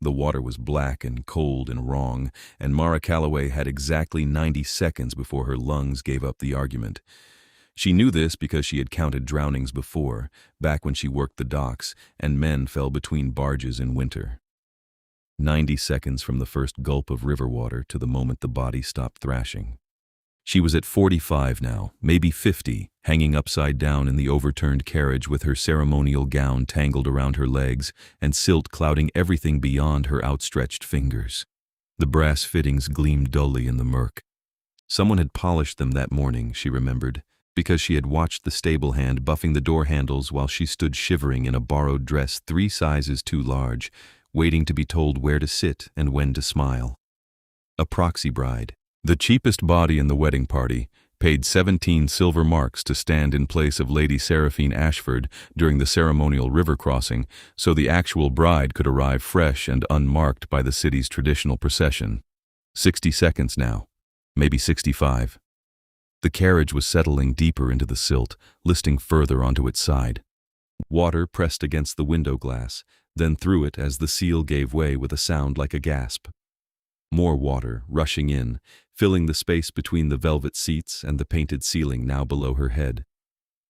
The water was black and cold and wrong, and Mara Calloway had exactly 90 seconds before her lungs gave up the argument. She knew this because she had counted drownings before, back when she worked the docks, and men fell between barges in winter. 90 seconds from the first gulp of river water to the moment the body stopped thrashing. She was at 45 now, maybe 50, hanging upside down in the overturned carriage with her ceremonial gown tangled around her legs and silt clouding everything beyond her outstretched fingers. The brass fittings gleamed dully in the murk. Someone had polished them that morning, she remembered, because she had watched the stable hand buffing the door handles while she stood shivering in a borrowed dress 3 sizes too large, waiting to be told where to sit and when to smile. A proxy bride, the cheapest body in the wedding party, paid 17 silver marks to stand in place of Lady Seraphine Ashford during the ceremonial river crossing so the actual bride could arrive fresh and unmarked by the city's traditional procession. 60 seconds now, maybe 65. The carriage was settling deeper into the silt, listing further onto its side. Water pressed against the window glass, then through it as the seal gave way with a sound like a gasp. More water, rushing in, filling the space between the velvet seats and the painted ceiling now below her head.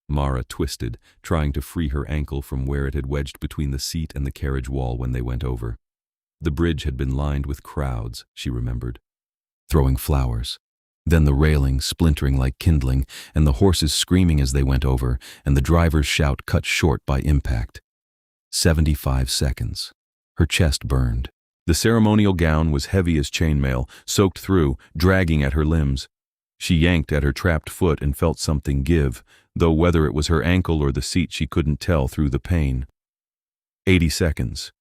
Mara twisted, trying to free her ankle from where it had wedged between the seat and the carriage wall when they went over. The bridge had been lined with crowds, she remembered, throwing flowers. Then the railing splintering like kindling, and the horses screaming as they went over, and the driver's shout cut short by impact. 75 seconds. Her chest burned. The ceremonial gown was heavy as chainmail, soaked through, dragging at her limbs. She yanked at her trapped foot and felt something give, though whether it was her ankle or the seat she couldn't tell through the pain. 80 seconds.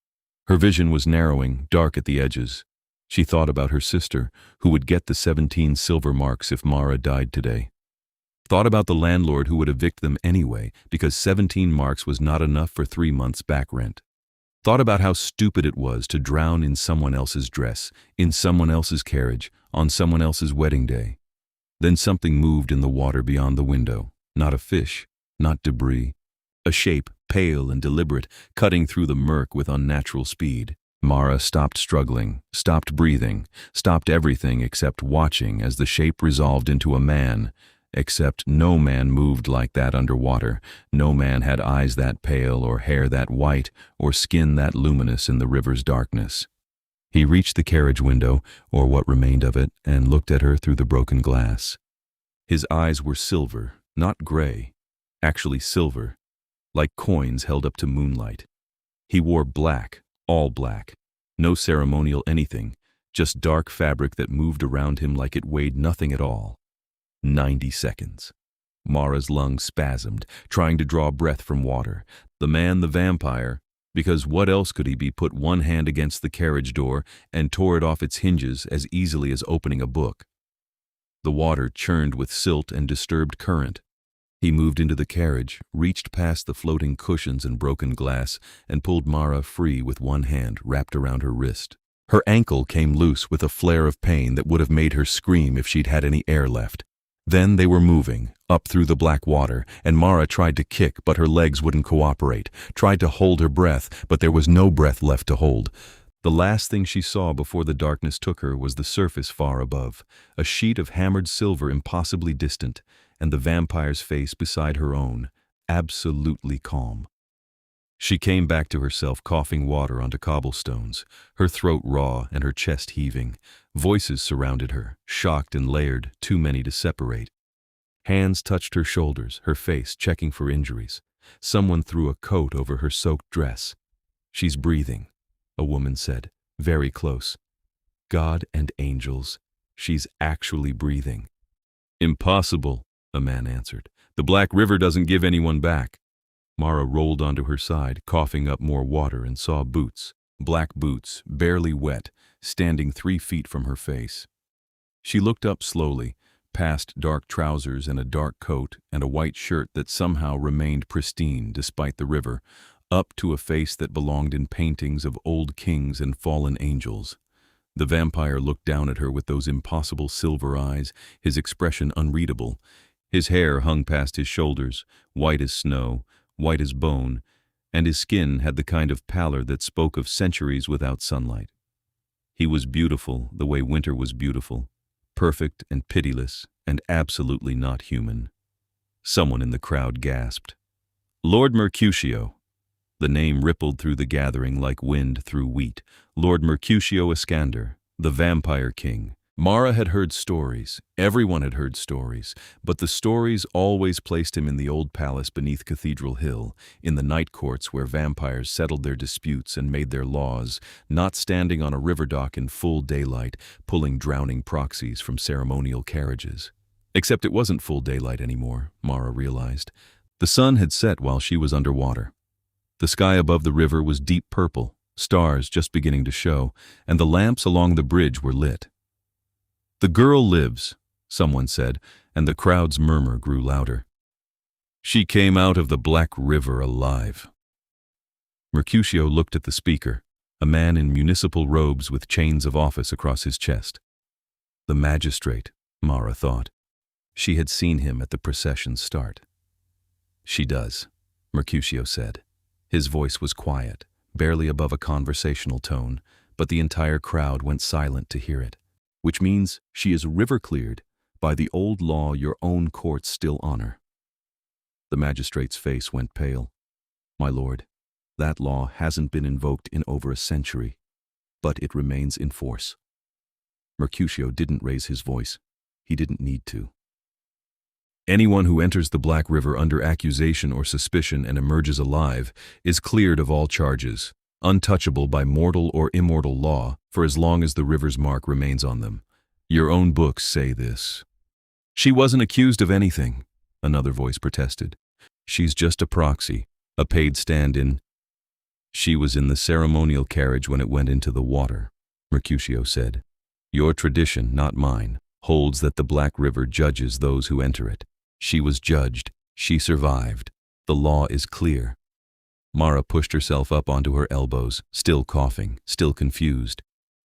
Her vision was narrowing, dark at the edges. She thought about her sister, who would get the 17 silver marks if Mara died today. Thought about the landlord who would evict them anyway, because 17 marks was not enough for 3 months' back rent. Thought about how stupid it was to drown in someone else's dress, in someone else's carriage, on someone else's wedding day. Then something moved in the water beyond the window. Not a fish, not debris. A shape, pale and deliberate, cutting through the murk with unnatural speed. Mara stopped struggling, stopped breathing, stopped everything except watching as the shape resolved into a man. Except no man moved like that underwater. No man had eyes that pale or hair that white or skin that luminous in the river's darkness. He reached the carriage window, or what remained of it, and looked at her through the broken glass. His eyes were silver, not gray, actually silver, like coins held up to moonlight. He wore black, all black, no ceremonial anything, just dark fabric that moved around him like it weighed nothing at all. 90 seconds. Mara's lungs spasmed, trying to draw breath from water. The man, the vampire, because what else could he be, put one hand against the carriage door and tore it off its hinges as easily as opening a book. The water churned with silt and disturbed current. He moved into the carriage, reached past the floating cushions and broken glass, and pulled Mara free with one hand wrapped around her wrist. Her ankle came loose with a flare of pain that would have made her scream if she'd had any air left. Then they were moving, up through the black water, and Mara tried to kick, but her legs wouldn't cooperate, tried to hold her breath, but there was no breath left to hold. The last thing she saw before the darkness took her was the surface far above, a sheet of hammered silver impossibly distant, and the vampire's face beside her own, absolutely calm. She came back to herself, coughing water onto cobblestones, her throat raw and her chest heaving. Voices surrounded her, shocked and layered, too many to separate. Hands touched her shoulders, her face, checking for injuries. Someone threw a coat over her soaked dress. "She's breathing," a woman said, very close. "God and angels, she's actually breathing." "Impossible," a man answered. "The Black River doesn't give anyone back." Mara rolled onto her side, coughing up more water, and saw boots, black boots, barely wet, standing 3 feet from her face. She looked up slowly, past dark trousers and a dark coat and a white shirt that somehow remained pristine despite the river, up to a face that belonged in paintings of old kings and fallen angels. The vampire looked down at her with those impossible silver eyes, his expression unreadable. His hair hung past his shoulders, white as snow, white as bone, and his skin had the kind of pallor that spoke of centuries without sunlight. He was beautiful the way winter was beautiful, perfect and pitiless, and absolutely not human. Someone in the crowd gasped. Lord Mercutio. The name rippled through the gathering like wind through wheat. Lord Mercutio Iskander, the Vampire King. Mara had heard stories. Everyone had heard stories. But the stories always placed him in the old palace beneath Cathedral Hill, in the night courts where vampires settled their disputes and made their laws, not standing on a river dock in full daylight, pulling drowning proxies from ceremonial carriages. Except it wasn't full daylight anymore, Mara realized. The sun had set while she was underwater. The sky above the river was deep purple, stars just beginning to show, and the lamps along the bridge were lit. The girl lives, someone said, and the crowd's murmur grew louder. She came out of the Black River alive. Mercutio looked at the speaker, a man in municipal robes with chains of office across his chest. The magistrate, Mara thought. She had seen him at the procession's start. She does, Mercutio said. His voice was quiet, barely above a conversational tone, but the entire crowd went silent to hear it. Which means she is river-cleared by the old law your own courts still honor. The magistrate's face went pale. My lord, that law hasn't been invoked in over a century, but it remains in force. Mercutio didn't raise his voice. He didn't need to. Anyone who enters the Black River under accusation or suspicion and emerges alive is cleared of all charges, untouchable by mortal or immortal law for as long as the river's mark remains on them. Your own books say this. She wasn't accused of anything, another voice protested. She's just a proxy, a paid stand-in. She was in the ceremonial carriage when it went into the water, Mercutio said. Your tradition, not mine, holds that the Black River judges those who enter it. She was judged. She survived. The law is clear. Mara pushed herself up onto her elbows, still coughing, still confused.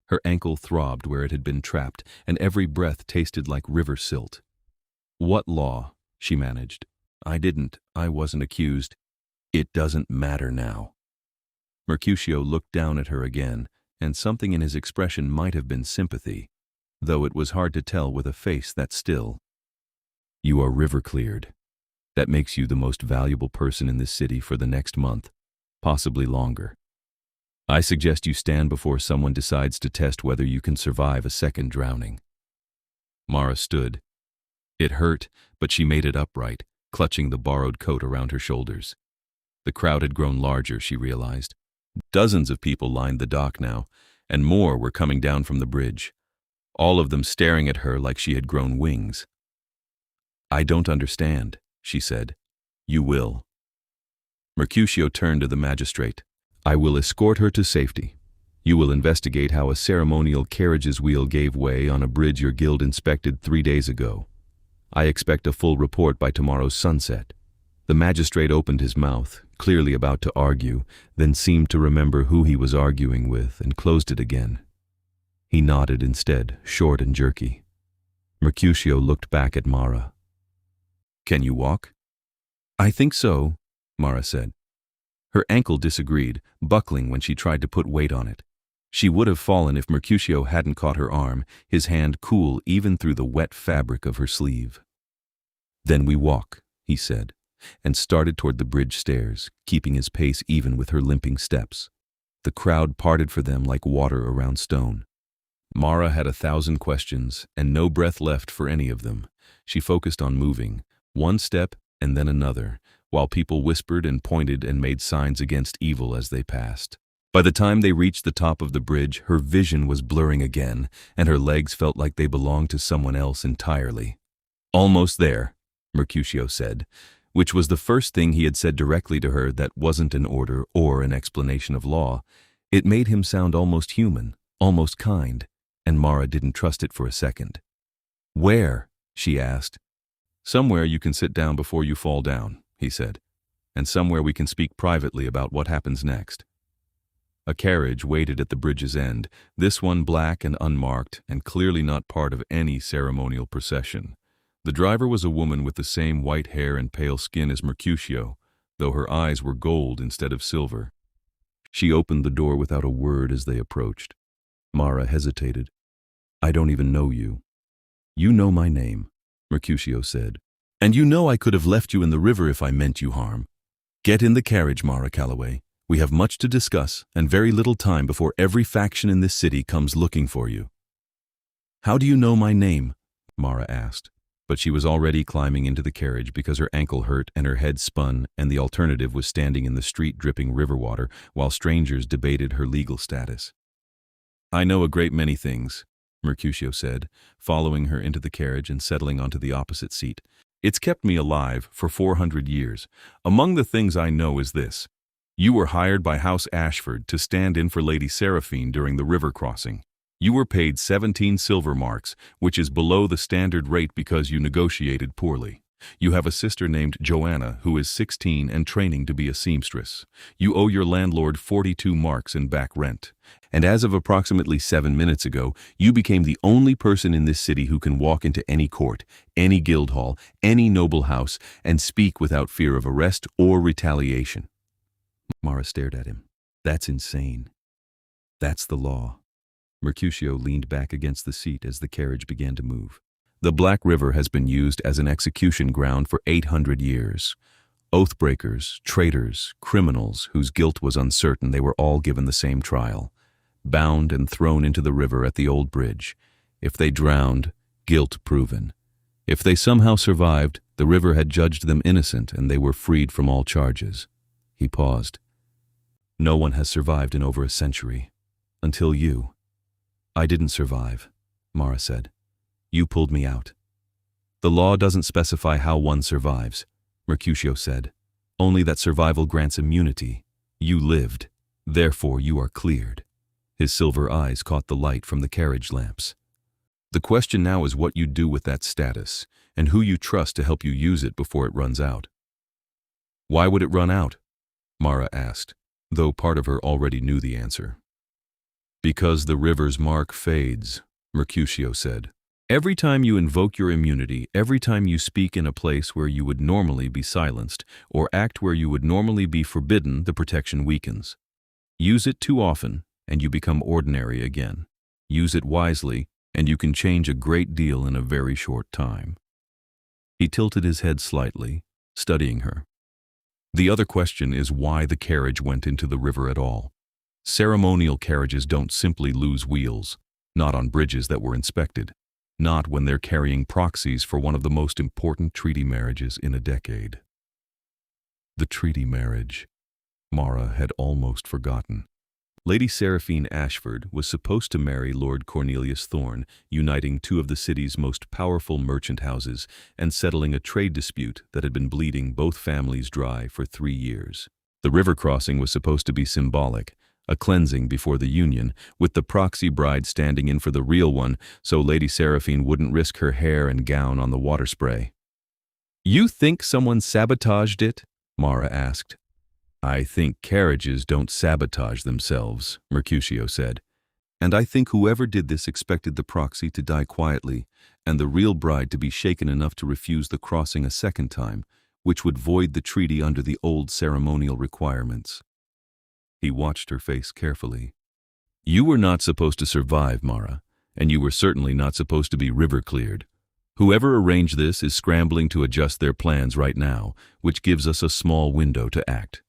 Her ankle throbbed where it had been trapped, and every breath tasted like river silt. What law? She managed. I wasn't accused. It doesn't matter now. Mercutio looked down at her again, and something in his expression might have been sympathy, though it was hard to tell with a face that still. You are river-cleared. That makes you the most valuable person in this city for the next month, possibly longer. I suggest you stand before someone decides to test whether you can survive a second drowning. Mara stood. It hurt, but she made it upright, clutching the borrowed coat around her shoulders. The crowd had grown larger, she realized. Dozens of people lined the dock now, and more were coming down from the bridge, all of them staring at her like she had grown wings. I don't understand, she said. You will. Mercutio turned to the magistrate. I will escort her to safety. You will investigate how a ceremonial carriage's wheel gave way on a bridge your guild inspected 3 days ago. I expect a full report by tomorrow's sunset. The magistrate opened his mouth, clearly about to argue, then seemed to remember who he was arguing with and closed it again. He nodded instead, short and jerky. Mercutio looked back at Mara. Can you walk? I think so, Mara said. Her ankle disagreed, buckling when she tried to put weight on it. She would have fallen if Mercutio hadn't caught her arm, his hand cool even through the wet fabric of her sleeve. Then we walk, he said, and started toward the bridge stairs, keeping his pace even with her limping steps. The crowd parted for them like water around stone. Mara had 1,000 questions, and no breath left for any of them. She focused on moving, one step and then another, while people whispered and pointed and made signs against evil as they passed. By the time they reached the top of the bridge, her vision was blurring again, and her legs felt like they belonged to someone else entirely. Almost there, Mercutio said, which was the first thing he had said directly to her that wasn't an order or an explanation of law. It made him sound almost human, almost kind, and Mara didn't trust it for a second. Where? She asked. Somewhere you can sit down before you fall down, he said, and somewhere we can speak privately about what happens next. A carriage waited at the bridge's end, this one black and unmarked, and clearly not part of any ceremonial procession. The driver was a woman with the same white hair and pale skin as Mercutio, though her eyes were gold instead of silver. She opened the door without a word as they approached. Mara hesitated. "I don't even know you." "You know my name," Mercutio said. "And you know I could have left you in the river if I meant you harm. Get in the carriage, Mara Calloway. We have much to discuss and very little time before every faction in this city comes looking for you." "How do you know my name?" Mara asked. But she was already climbing into the carriage because her ankle hurt and her head spun, and the alternative was standing in the street dripping river water while strangers debated her legal status. "I know a great many things," Mercutio said, following her into the carriage and settling onto the opposite seat. "It's kept me alive for 400 years. Among the things I know is this. You were hired by House Ashford to stand in for Lady Seraphine during the river crossing. You were paid 17 silver marks, which is below the standard rate because you negotiated poorly. You have a sister named Joanna who is 16 and training to be a seamstress. You owe your landlord 42 marks in back rent. And as of approximately 7 minutes ago, you became the only person in this city who can walk into any court, any guild hall, any noble house, and speak without fear of arrest or retaliation." Mara stared at him. "That's insane." "That's the law." Mercutio leaned back against the seat as the carriage began to move. "The Black River has been used as an execution ground for 800 years. Oathbreakers, traitors, criminals whose guilt was uncertain, they were all given the same trial. Bound and thrown into the river at the old bridge. If they drowned, guilt proven. If they somehow survived, the river had judged them innocent and they were freed from all charges." He paused. "No one has survived in over a century. Until you." "I didn't survive," Mara said. "You pulled me out." "The law doesn't specify how one survives," Mercutio said. "Only that survival grants immunity. You lived. Therefore you are cleared." His silver eyes caught the light from the carriage lamps. "The question now is what you do with that status, and who you trust to help you use it before it runs out." "Why would it run out?" Mara asked, though part of her already knew the answer. "Because the river's mark fades," Mercutio said. "Every time you invoke your immunity, every time you speak in a place where you would normally be silenced, or act where you would normally be forbidden, the protection weakens. Use it too often, and you become ordinary again. Use it wisely, and you can change a great deal in a very short time." He tilted his head slightly, studying her. "The other question is why the carriage went into the river at all. Ceremonial carriages don't simply lose wheels, not on bridges that were inspected, not when they're carrying proxies for one of the most important treaty marriages in a decade." The treaty marriage. Mara had almost forgotten. Lady Seraphine Ashford was supposed to marry Lord Cornelius Thorne, uniting two of the city's most powerful merchant houses and settling a trade dispute that had been bleeding both families dry for 3 years. The river crossing was supposed to be symbolic, a cleansing before the union, with the proxy bride standing in for the real one so Lady Seraphine wouldn't risk her hair and gown on the water spray. "You think someone sabotaged it?" Mara asked. "I think carriages don't sabotage themselves," Mercutio said. "And I think whoever did this expected the proxy to die quietly and the real bride to be shaken enough to refuse the crossing a second time, which would void the treaty under the old ceremonial requirements." He watched her face carefully. "You were not supposed to survive, Mara, and you were certainly not supposed to be river cleared. Whoever arranged this is scrambling to adjust their plans right now, which gives us a small window to act."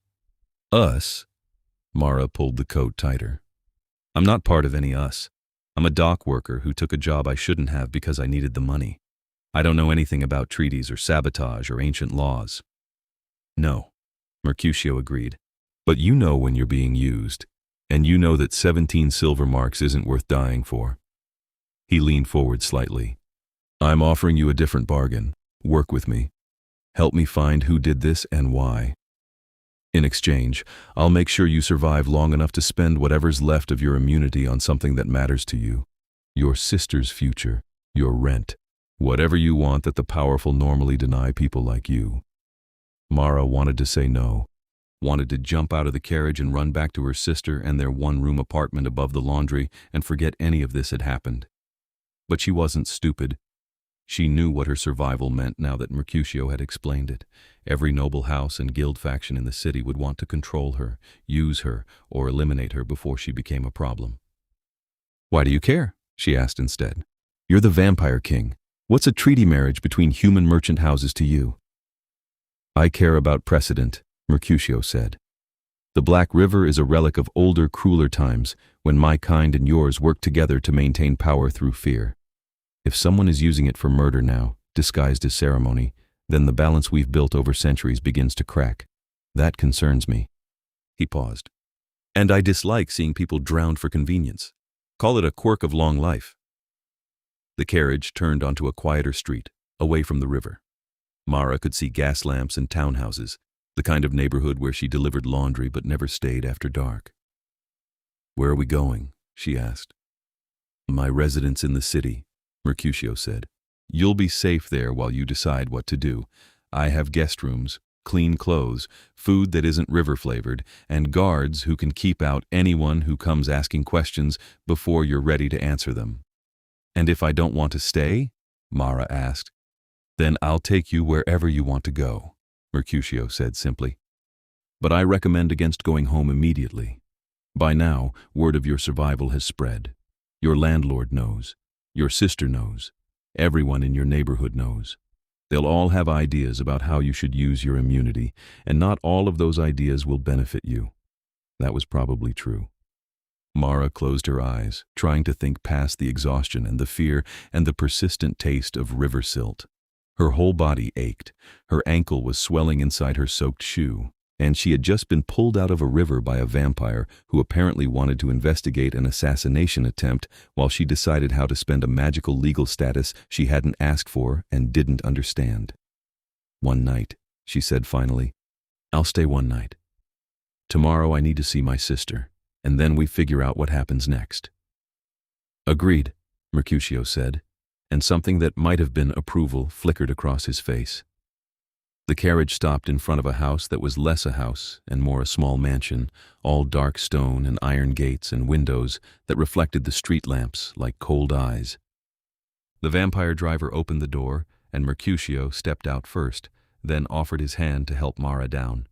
"Us?" Mara pulled the coat tighter. "I'm not part of any us. I'm a dock worker who took a job I shouldn't have because I needed the money. I don't know anything about treaties or sabotage or ancient laws." "No," Mercutio agreed. "But you know when you're being used, and you know that 17 silver marks isn't worth dying for." He leaned forward slightly. "I'm offering you a different bargain. Work with me. Help me find who did this and why. In exchange, I'll make sure you survive long enough to spend whatever's left of your immunity on something that matters to you. Your sister's future, your rent, whatever you want that the powerful normally deny people like you." Mara wanted to say no, wanted to jump out of the carriage and run back to her sister and their one-room apartment above the laundry and forget any of this had happened. But she wasn't stupid. She knew what her survival meant now that Mercutio had explained it. Every noble house and guild faction in the city would want to control her, use her, or eliminate her before she became a problem. "Why do you care?" she asked instead. "You're the vampire king. What's a treaty marriage between human merchant houses to you?" "I care about precedent," Mercutio said. "The Black River is a relic of older, crueler times, when my kind and yours worked together to maintain power through fear. If someone is using it for murder now, disguised as ceremony, then the balance we've built over centuries begins to crack. That concerns me." He paused. "And I dislike seeing people drowned for convenience. Call it a quirk of long life." The carriage turned onto a quieter street, away from the river. Mara could see gas lamps and townhouses, the kind of neighborhood where she delivered laundry but never stayed after dark. "Where are we going?" she asked. "My residence in the city," Mercutio said. "You'll be safe there while you decide what to do. I have guest rooms, clean clothes, food that isn't river-flavored, and guards who can keep out anyone who comes asking questions before you're ready to answer them." "And if I don't want to stay?" Mara asked. "Then I'll take you wherever you want to go," Mercutio said simply. "But I recommend against going home immediately. By now, word of your survival has spread. Your landlord knows. Your sister knows. Everyone in your neighborhood knows. They'll all have ideas about how you should use your immunity, and not all of those ideas will benefit you." That was probably true. Mara closed her eyes, trying to think past the exhaustion and the fear and the persistent taste of river silt. Her whole body ached. Her ankle was swelling inside her soaked shoe, and she had just been pulled out of a river by a vampire who apparently wanted to investigate an assassination attempt while she decided how to spend a magical legal status she hadn't asked for and didn't understand. "One night," she said finally. "I'll stay one night. Tomorrow I need to see my sister, and then we figure out what happens next." "Agreed," Mercutio said, and something that might have been approval flickered across his face. The carriage stopped in front of a house that was less a house and more a small mansion, all dark stone and iron gates and windows that reflected the street lamps like cold eyes. The vampire driver opened the door, and Mercutio stepped out first, then offered his hand to help Mara down.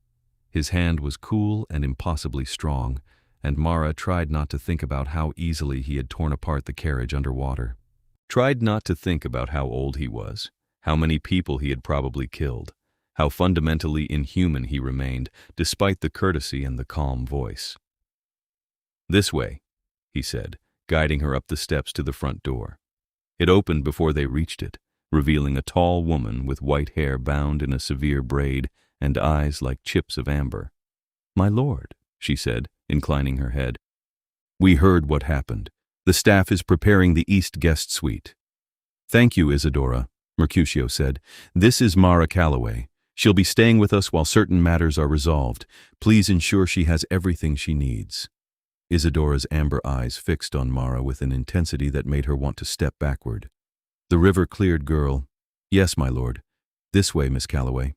His hand was cool and impossibly strong, and Mara tried not to think about how easily he had torn apart the carriage underwater. Tried not to think about how old he was, how many people he had probably killed, how fundamentally inhuman he remained, despite the courtesy and the calm voice. "This way," he said, guiding her up the steps to the front door. It opened before they reached it, revealing a tall woman with white hair bound in a severe braid and eyes like chips of amber. "My lord," she said, inclining her head. "We heard what happened. The staff is preparing the East guest suite." "Thank you, Isadora," Mercutio said. "This is Mara Calloway. She'll be staying with us while certain matters are resolved. Please ensure she has everything she needs." Isadora's amber eyes fixed on Mara with an intensity that made her want to step backward. The river-cleared girl. "Yes, my lord. This way, Miss Calloway."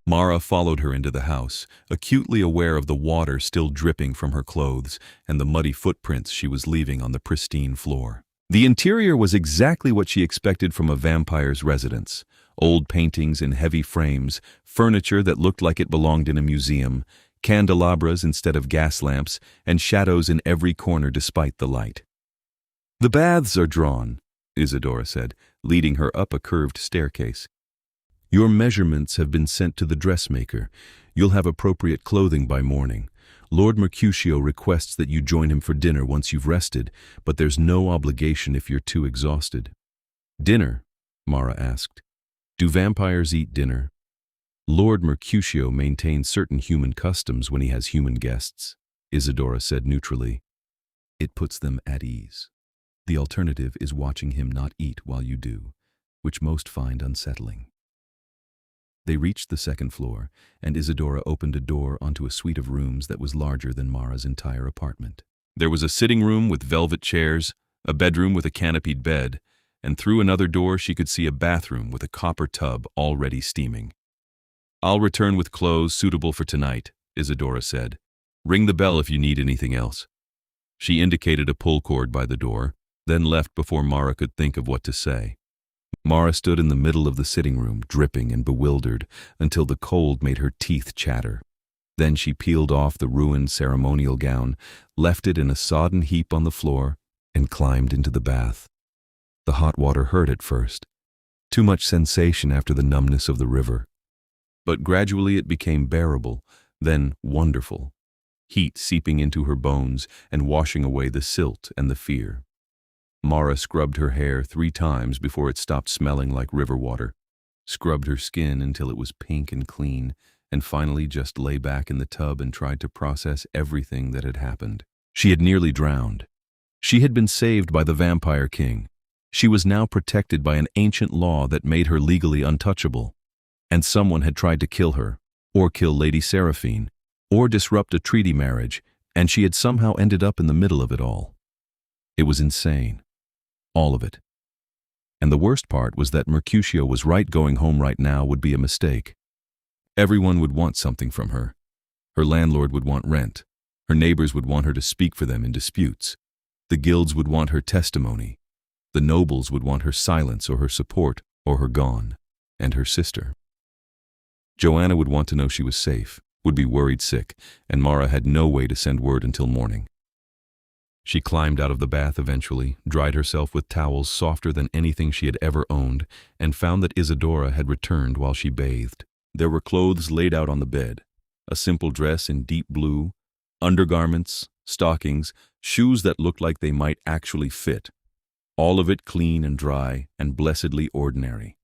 Mara followed her into the house, acutely aware of the water still dripping from her clothes and the muddy footprints she was leaving on the pristine floor. The interior was exactly what she expected from a vampire's residence. Old paintings in heavy frames, furniture that looked like it belonged in a museum, candelabras instead of gas lamps, and shadows in every corner despite the light. "The baths are drawn," Isadora said, leading her up a curved staircase. "Your measurements have been sent to the dressmaker. You'll have appropriate clothing by morning. Lord Mercutio requests that you join him for dinner once you've rested, but there's no obligation if you're too exhausted." "Dinner?" Mara asked. "Do vampires eat dinner?" "Lord Mercutio maintains certain human customs when he has human guests," Isadora said neutrally. "It puts them at ease. The alternative is watching him not eat while you do, which most find unsettling." They reached the second floor, and Isadora opened a door onto a suite of rooms that was larger than Mara's entire apartment. There was a sitting room with velvet chairs, a bedroom with a canopied bed, and through another door she could see a bathroom with a copper tub already steaming. "I'll return with clothes suitable for tonight," Isadora said. "Ring the bell if you need anything else." She indicated a pull cord by the door, then left before Mara could think of what to say. Mara stood in the middle of the sitting room, dripping and bewildered, until the cold made her teeth chatter. Then she peeled off the ruined ceremonial gown, left it in a sodden heap on the floor, and climbed into the bath. The hot water hurt at first. Too much sensation after the numbness of the river. But gradually it became bearable, then wonderful. Heat seeping into her bones and washing away the silt and the fear. Mara scrubbed her hair 3 times before it stopped smelling like river water, scrubbed her skin until it was pink and clean, and finally just lay back in the tub and tried to process everything that had happened. She had nearly drowned. She had been saved by the Vampire King. She was now protected by an ancient law that made her legally untouchable. And someone had tried to kill her, or kill Lady Seraphine, or disrupt a treaty marriage, and she had somehow ended up in the middle of it all. It was insane. All of it. And the worst part was that Mercutio was right. Going home right now would be a mistake. Everyone would want something from her. Her landlord would want rent. Her neighbors would want her to speak for them in disputes. The guilds would want her testimony. The nobles would want her silence or her support or her gone. And her sister. Joanna would want to know she was safe, would be worried sick, and Mara had no way to send word until morning. She climbed out of the bath eventually, dried herself with towels softer than anything she had ever owned, and found that Isadora had returned while she bathed. There were clothes laid out on the bed, a simple dress in deep blue, undergarments, stockings, shoes that looked like they might actually fit. All of it clean and dry and blessedly ordinary.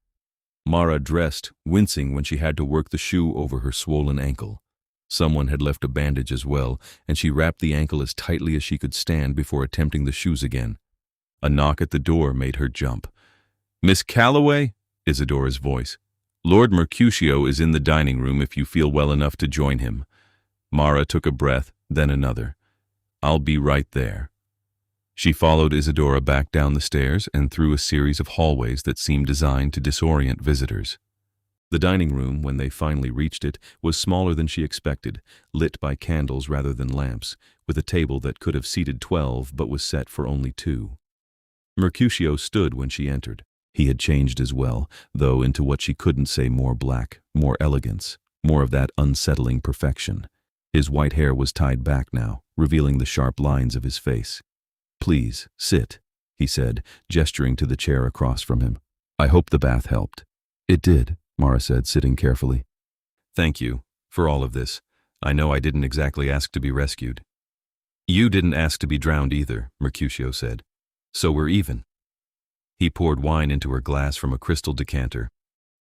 Mara dressed, wincing when she had to work the shoe over her swollen ankle. Someone had left a bandage as well, and she wrapped the ankle as tightly as she could stand before attempting the shoes again. A knock at the door made her jump. "Miss Calloway?" Isadora's voice. "Lord Mercutio is in the dining room if you feel well enough to join him." Mara took a breath, then another. "I'll be right there." She followed Isadora back down the stairs and through a series of hallways that seemed designed to disorient visitors. The dining room, when they finally reached it, was smaller than she expected, lit by candles rather than lamps, with a table that could have seated 12 but was set for only 2. Mercutio stood when she entered. He had changed as well, though into what she couldn't say more black, more elegance, more of that unsettling perfection. His white hair was tied back now, revealing the sharp lines of his face. "Please, sit," he said, gesturing to the chair across from him. "I hope the bath helped." "It did," Mara said, sitting carefully. "Thank you for all of this. I know I didn't exactly ask to be rescued." "You didn't ask to be drowned either," Mercutio said. "So we're even." He poured wine into her glass from a crystal decanter.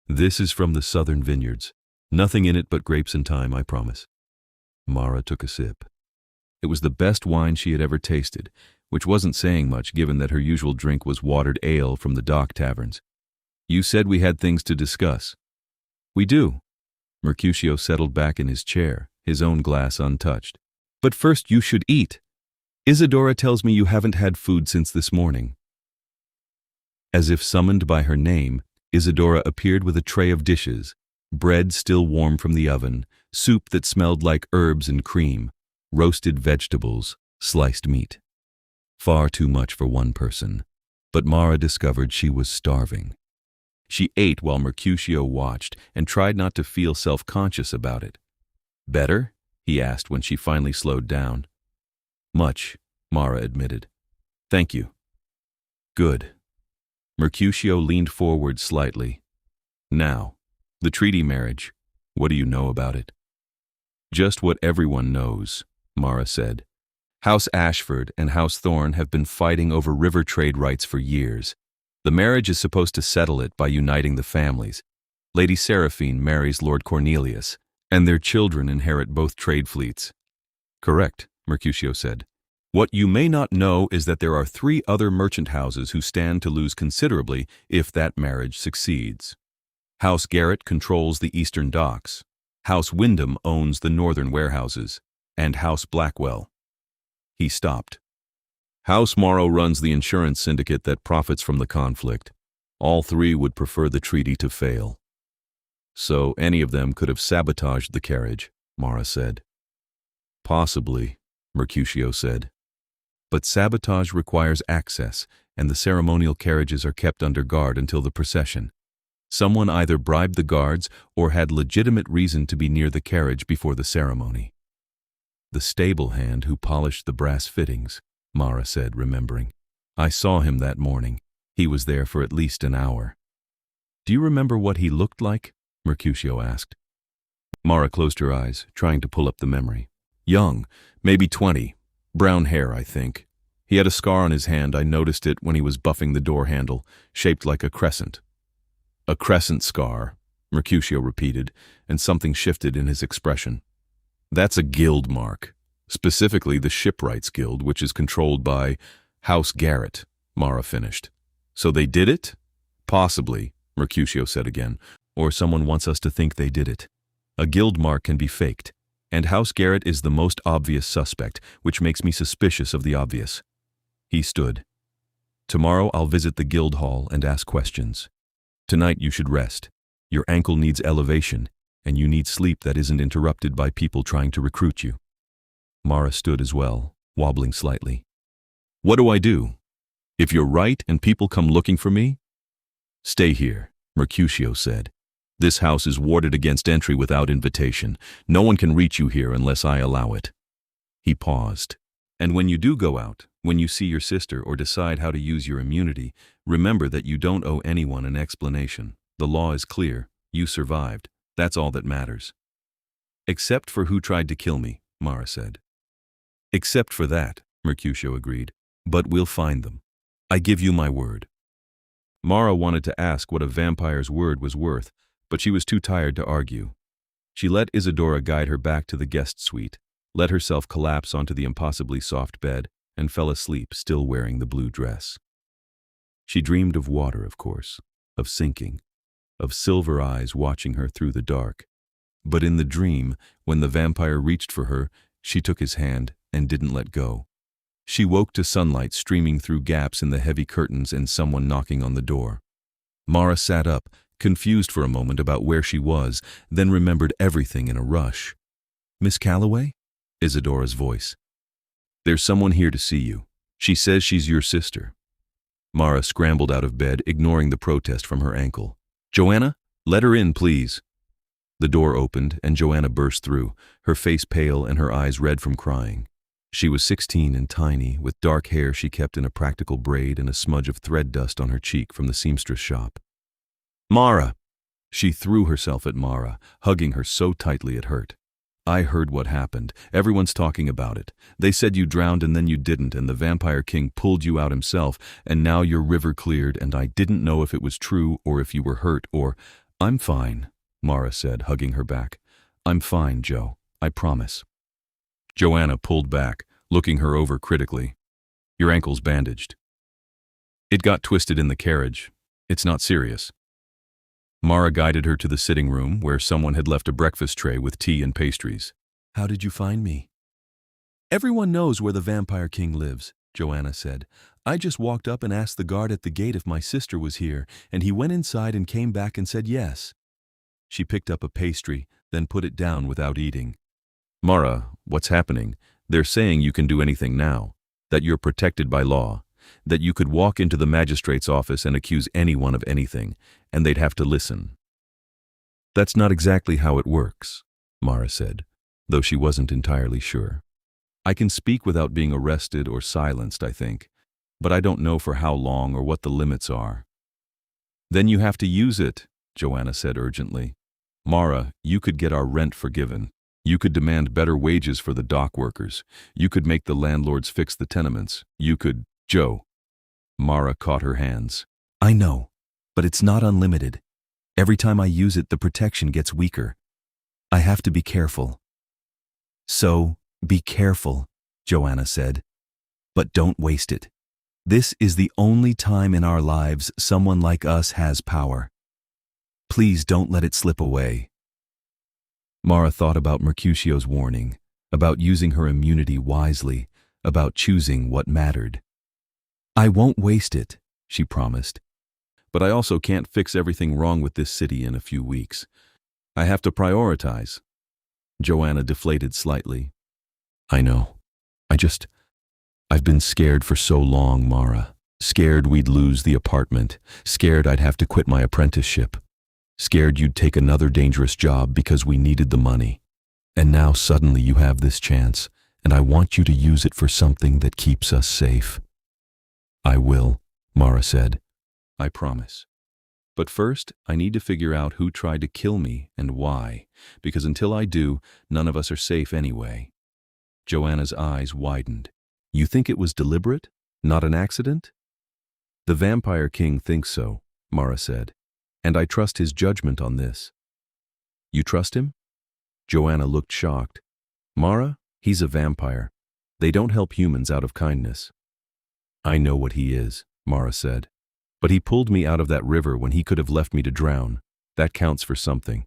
"This is from the southern vineyards. Nothing in it but grapes and thyme, I promise." Mara took a sip. It was the best wine she had ever tasted, which wasn't saying much given that her usual drink was watered ale from the dock taverns. "You said we had things to discuss." "We do." Mercutio settled back in his chair, his own glass untouched. "But first you should eat. Isadora tells me you haven't had food since this morning." As if summoned by her name, Isadora appeared with a tray of dishes, bread still warm from the oven, soup that smelled like herbs and cream, roasted vegetables, sliced meat. Far too much for one person, but Mara discovered she was starving. She ate while Mercutio watched and tried not to feel self-conscious about it. "Better?" he asked when she finally slowed down. "Much," Mara admitted. "Thank you." "Good." Mercutio leaned forward slightly. "Now, the treaty marriage. What do you know about it?" "Just what everyone knows," Mara said. "House Ashford and House Thorne have been fighting over river trade rights for years. The marriage is supposed to settle it by uniting the families. Lady Seraphine marries Lord Cornelius, and their children inherit both trade fleets." "Correct," Mercutio said. "What you may not know is that there are 3 other merchant houses who stand to lose considerably if that marriage succeeds. House Garrett controls the eastern docks. House Wyndham owns the northern warehouses, and House Blackwell." He stopped. "House Morrow runs the insurance syndicate that profits from the conflict. All 3 would prefer the treaty to fail." "So any of them could have sabotaged the carriage," Mara said. "Possibly," Mercutio said. "But sabotage requires access, and the ceremonial carriages are kept under guard until the procession. Someone either bribed the guards or had legitimate reason to be near the carriage before the ceremony. The stable hand who polished the brass fittings, Mara said, remembering. I saw him that morning. He was there for at least an hour. Do you remember what he looked like? Mercutio asked. Mara closed her eyes, trying to pull up the memory. Young, maybe 20. Brown hair, I think. He had a scar on his hand. I noticed it when he was buffing the door handle, shaped like a crescent. A crescent scar, Mercutio repeated, and something shifted in his expression. That's a guild mark, specifically the Shipwrights Guild, which is controlled by House Garrett, Mara finished. So they did it? Possibly, Mercutio said again, or someone wants us to think they did it. A guild mark can be faked, and House Garrett is the most obvious suspect, which makes me suspicious of the obvious. He stood. Tomorrow I'll visit the guild hall and ask questions. Tonight you should rest. Your ankle needs elevation, and you need sleep that isn't interrupted by people trying to recruit you. Mara stood as well, wobbling slightly. What do I do? If you're right and people come looking for me? Stay here, Mercutio said. This house is warded against entry without invitation. No one can reach you here unless I allow it. He paused. And when you do go out, when you see your sister or decide how to use your immunity, remember that you don't owe anyone an explanation. The law is clear. You survived. That's all that matters. Except for who tried to kill me, Mara said. Except for that, Mercutio agreed. But we'll find them. I give you my word. Mara wanted to ask what a vampire's word was worth, but she was too tired to argue. She let Isadora guide her back to the guest suite, let herself collapse onto the impossibly soft bed, and fell asleep, still wearing the blue dress. She dreamed of water, of course, of sinking, of silver eyes watching her through the dark. But in the dream, when the vampire reached for her, she took his hand and didn't let go. She woke to sunlight streaming through gaps in the heavy curtains and someone knocking on the door. Mara sat up, confused for a moment about where she was, then remembered everything in a rush. Miss Calloway? Isadora's voice. There's someone here to see you. She says she's your sister. Mara scrambled out of bed, ignoring the protest from her ankle. Joanna, let her in, please. The door opened, and Joanna burst through, her face pale and her eyes red from crying. She was 16 and tiny, with dark hair she kept in a practical braid and a smudge of thread dust on her cheek from the seamstress shop. Mara! She threw herself at Mara, hugging her so tightly it hurt. I heard what happened. Everyone's talking about it. They said you drowned and then you didn't, and the Vampire King pulled you out himself, and now your river cleared, and I didn't know if it was true or if you were hurt or... I'm fine, Mara said, hugging her back. I'm fine, Jo. I promise. Joanna pulled back, looking her over critically. Your ankle's bandaged. It got twisted in the carriage. It's not serious. Mara guided her to the sitting room, where someone had left a breakfast tray with tea and pastries. How did you find me? Everyone knows where the Vampire King lives, Joanna said. I just walked up and asked the guard at the gate if my sister was here, and he went inside and came back and said yes. She picked up a pastry, then put it down without eating. Mara, what's happening? They're saying you can do anything now, that you're protected by law, that you could walk into the magistrate's office and accuse anyone of anything, and they'd have to listen. That's not exactly how it works, Mara said, though she wasn't entirely sure. I can speak without being arrested or silenced, I think, but I don't know for how long or what the limits are. Then you have to use it, Joanna said urgently. Mara, you could get our rent forgiven. You could demand better wages for the dock workers. You could make the landlords fix the tenements. You could... Jo. Mara caught her hands. I know, but it's not unlimited. Every time I use it, the protection gets weaker. I have to be careful. So, be careful, Joanna said. But don't waste it. This is the only time in our lives someone like us has power. Please don't let it slip away. Mara thought about Mercutio's warning, about using her immunity wisely, about choosing what mattered. I won't waste it, she promised. But I also can't fix everything wrong with this city in a few weeks. I have to prioritize. Joanna deflated slightly. I know. I've been scared for so long, Mara. Scared we'd lose the apartment. Scared I'd have to quit my apprenticeship. Scared you'd take another dangerous job because we needed the money. And now suddenly you have this chance, and I want you to use it for something that keeps us safe." "I will," Mara said. "I promise. But first, I need to figure out who tried to kill me and why, because until I do, none of us are safe anyway." Joanna's eyes widened. "You think it was deliberate? Not an accident?" "The Vampire King thinks so," Mara said, "and I trust his judgment on this." "You trust him?" Joanna looked shocked. "Mara, he's a vampire. They don't help humans out of kindness." "I know what he is," Mara said. "But he pulled me out of that river when he could have left me to drown. That counts for something."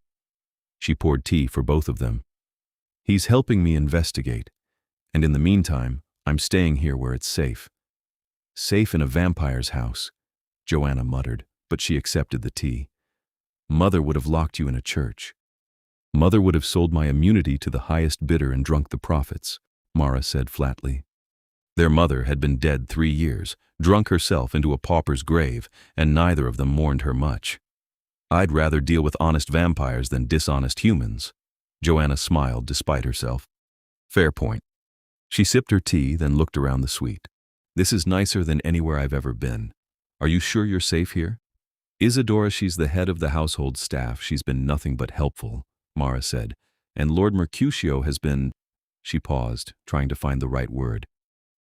She poured tea for both of them. "He's helping me investigate. And in the meantime, I'm staying here where it's safe." "Safe in a vampire's house," Joanna muttered, but she accepted the tea. "Mother would have locked you in a church." "Mother would have sold my immunity to the highest bidder and drunk the profits," Mara said flatly. Their mother had been dead 3 years, drunk herself into a pauper's grave, and neither of them mourned her much. "I'd rather deal with honest vampires than dishonest humans." Joanna smiled despite herself. "Fair point." She sipped her tea, then looked around the suite. "This is nicer than anywhere I've ever been. Are you sure you're safe here?" "Isadora, she's the head of the household staff. She's been nothing but helpful," Mara said. "And Lord Mercutio has been—" She paused, trying to find the right word.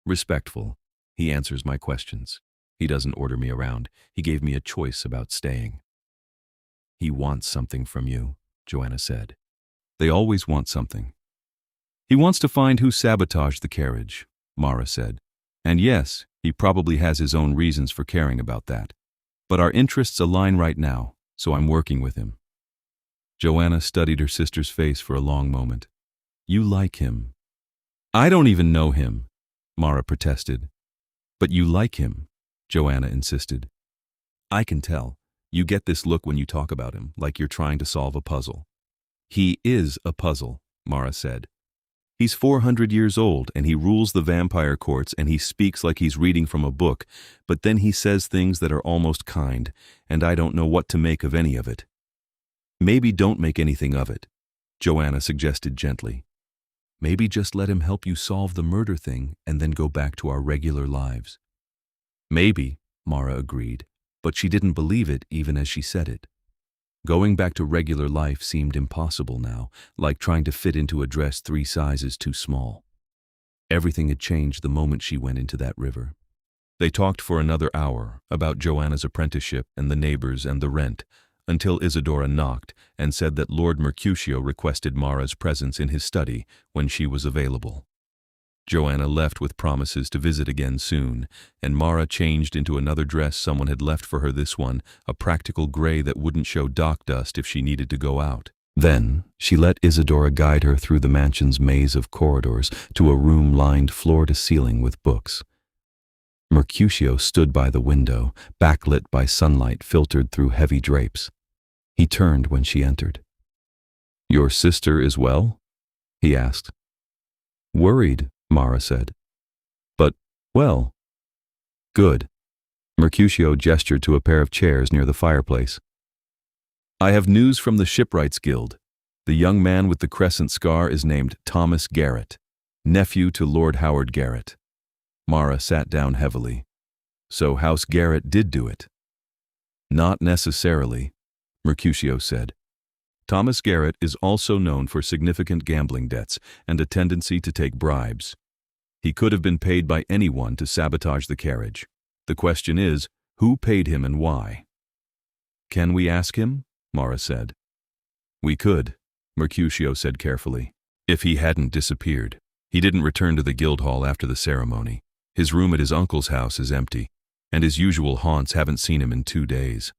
"Respectful. He answers my questions. He doesn't order me around. He gave me a choice about staying." "He wants something from you," Joanna said. "They always want something." "He wants to find who sabotaged the carriage," Mara said. "And yes, he probably has his own reasons for caring about that. But our interests align right now, so I'm working with him." Joanna studied her sister's face for a long moment. "You like him." "I don't even know him," Mara protested. "But you like him," Joanna insisted. "I can tell. You get this look when you talk about him, like you're trying to solve a puzzle." "He is a puzzle," Mara said. "He's 400 years old, and he rules the vampire courts, and he speaks like he's reading from a book, but then he says things that are almost kind, and I don't know what to make of any of it." "Maybe don't make anything of it," Joanna suggested gently. "Maybe just let him help you solve the murder thing and then go back to our regular lives." "Maybe," Mara agreed, but she didn't believe it even as she said it. Going back to regular life seemed impossible now, like trying to fit into a dress 3 sizes too small. Everything had changed the moment she went into that river. They talked for another hour about Joanna's apprenticeship and the neighbors and the rent, until Isadora knocked and said that Lord Mercutio requested Mara's presence in his study when she was available. Joanna left with promises to visit again soon, and Mara changed into another dress someone had left for her, this one, a practical gray that wouldn't show dock dust if she needed to go out. Then she let Isadora guide her through the mansion's maze of corridors to a room lined floor to ceiling with books. Mercutio stood by the window, backlit by sunlight filtered through heavy drapes. He turned when she entered. "Your sister is well?" he asked. "Worried," Mara said. "But, well." "Good." Mercutio gestured to a pair of chairs near the fireplace. "I have news from the Shipwrights Guild. The young man with the crescent scar is named Thomas Garrett, nephew to Lord Howard Garrett." Mara sat down heavily. "So House Garrett did do it?" "Not necessarily," Mercutio said. "Thomas Garrett is also known for significant gambling debts and a tendency to take bribes. He could have been paid by anyone to sabotage the carriage. The question is, who paid him and why?" "Can we ask him?" Mara said. "We could," Mercutio said carefully, "if he hadn't disappeared. He didn't return to the guild hall after the ceremony. His room at his uncle's house is empty, and his usual haunts haven't seen him in 2 days."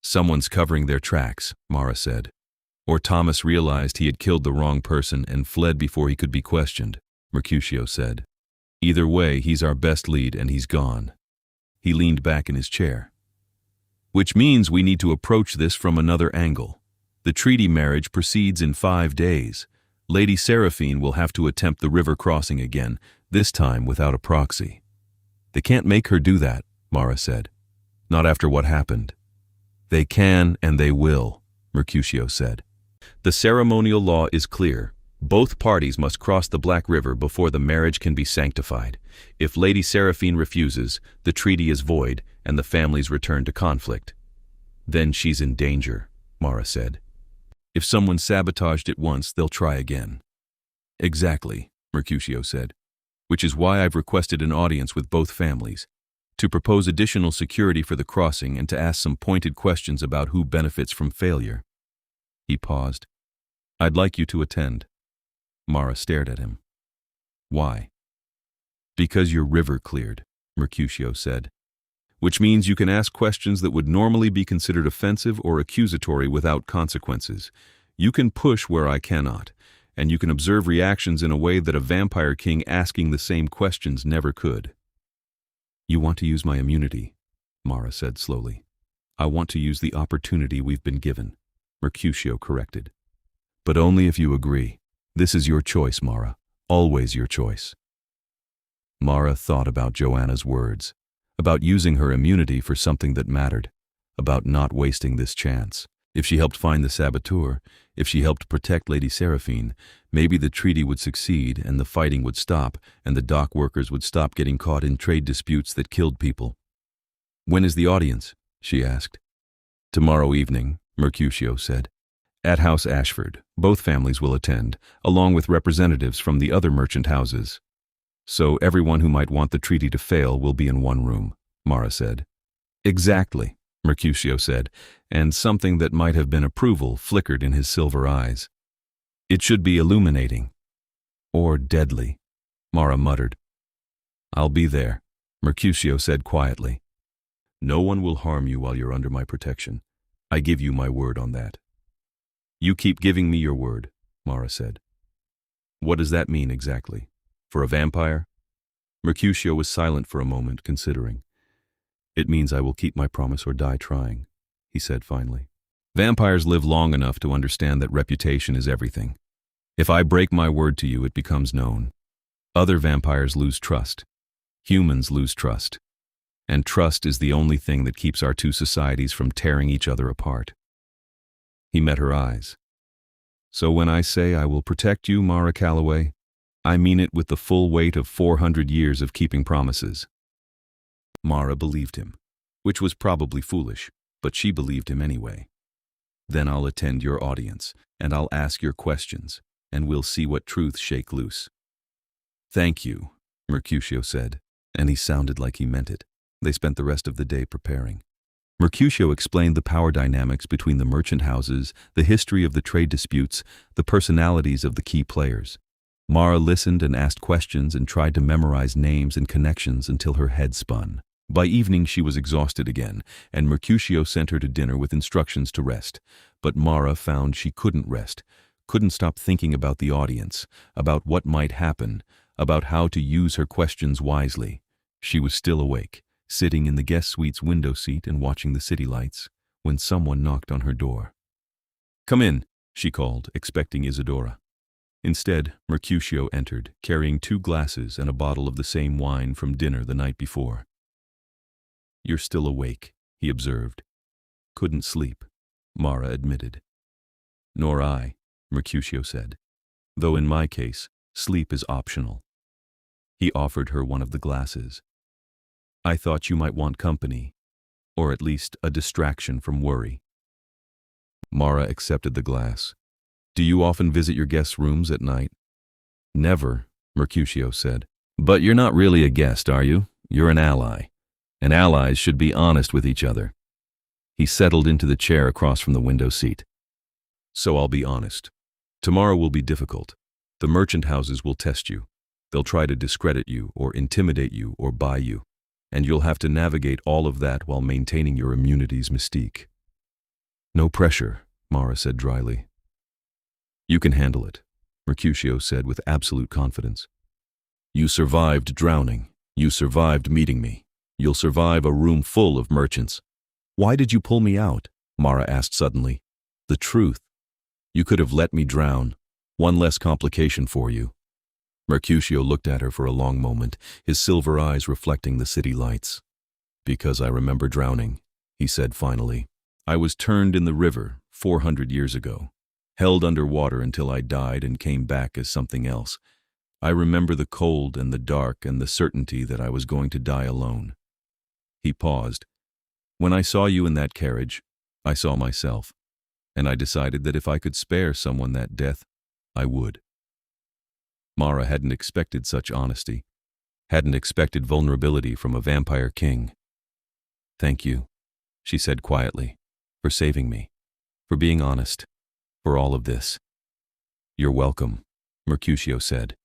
"Someone's covering their tracks," Mara said. "Or Thomas realized he had killed the wrong person and fled before he could be questioned," Mercutio said. "Either way, he's our best lead and he's gone." He leaned back in his chair. "Which means we need to approach this from another angle. The treaty marriage proceeds in 5 days. Lady Seraphine will have to attempt the river crossing again, this time without a proxy. They can't make her do that, Mara said. Not after what happened. They can and they will, Mercutio said. The ceremonial law is clear. Both parties must cross the Black River before the marriage can be sanctified. If Lady Seraphine refuses, the treaty is void and the families return to conflict. Then she's in danger, Mara said. If someone sabotaged it once, they'll try again. Exactly, Mercutio said, which is why I've requested an audience with both families, to propose additional security for the crossing and to ask some pointed questions about who benefits from failure. He paused. I'd like you to attend. Mara stared at him. Why? Because your river cleared, Mercutio said, which means you can ask questions that would normally be considered offensive or accusatory without consequences. You can push where I cannot, and you can observe reactions in a way that a vampire king asking the same questions never could. You want to use my immunity, Mara said slowly. I want to use the opportunity we've been given, Mercutio corrected. But only if you agree. This is your choice, Mara. Always your choice. Mara thought about Joanna's words, about using her immunity for something that mattered, about not wasting this chance. If she helped find the saboteur, if she helped protect Lady Seraphine, maybe the treaty would succeed and the fighting would stop and the dock workers would stop getting caught in trade disputes that killed people. When is the audience? She asked. Tomorrow evening, Mercutio said. At House Ashford, both families will attend, along with representatives from the other merchant houses. So everyone who might want the treaty to fail will be in one room, Mara said. Exactly, Mercutio said, and something that might have been approval flickered in his silver eyes. It should be illuminating. Or deadly, Mara muttered. I'll be there, Mercutio said quietly. No one will harm you while you're under my protection. I give you my word on that. You keep giving me your word, Mara said. What does that mean exactly? For a vampire? Mercutio was silent for a moment, considering. It means I will keep my promise or die trying, he said finally. Vampires live long enough to understand that reputation is everything. If I break my word to you, it becomes known. Other vampires lose trust. Humans lose trust. And trust is the only thing that keeps our two societies from tearing each other apart. He met her eyes. So when I say I will protect you, Mara Calloway, I mean it with the full weight of 400 years of keeping promises. Mara believed him, which was probably foolish, but she believed him anyway. Then I'll attend your audience, and I'll ask your questions, and we'll see what truths shake loose. Thank you, Mercutio said, and he sounded like he meant it. They spent the rest of the day preparing. Mercutio explained the power dynamics between the merchant houses, the history of the trade disputes, the personalities of the key players. Mara listened and asked questions and tried to memorize names and connections until her head spun. By evening she was exhausted again, and Mercutio sent her to dinner with instructions to rest. But Mara found she couldn't rest, couldn't stop thinking about the audience, about what might happen, about how to use her questions wisely. She was still awake, sitting in the guest suite's window seat and watching the city lights, when someone knocked on her door. Come in, she called, expecting Isadora. Instead, Mercutio entered, carrying 2 glasses and a bottle of the same wine from dinner the night before. You're still awake, he observed. Couldn't sleep, Mara admitted. Nor I, Mercutio said, though in my case, sleep is optional. He offered her one of the glasses. I thought you might want company, or at least a distraction from worry. Mara accepted the glass. Do you often visit your guests' rooms at night? Never, Mercutio said. But you're not really a guest, are you? You're an ally. And allies should be honest with each other. He settled into the chair across from the window seat. So I'll be honest. Tomorrow will be difficult. The merchant houses will test you. They'll try to discredit you or intimidate you or buy you. And you'll have to navigate all of that while maintaining your immunity's mystique. No pressure, Mara said dryly. You can handle it, Mercutio said with absolute confidence. You survived drowning. You survived meeting me. You'll survive a room full of merchants. Why did you pull me out? Mara asked suddenly. The truth. You could have let me drown. One less complication for you. Mercutio looked at her for a long moment, his silver eyes reflecting the city lights. Because I remember drowning, he said finally. I was turned in the river 400 years ago, held underwater until I died and came back as something else. I remember the cold and the dark and the certainty that I was going to die alone. He paused. When I saw you in that carriage, I saw myself, and I decided that if I could spare someone that death, I would. Mara hadn't expected such honesty, hadn't expected vulnerability from a vampire king. Thank you, she said quietly, for saving me, for being honest, for all of this. You're welcome, Mercutio said.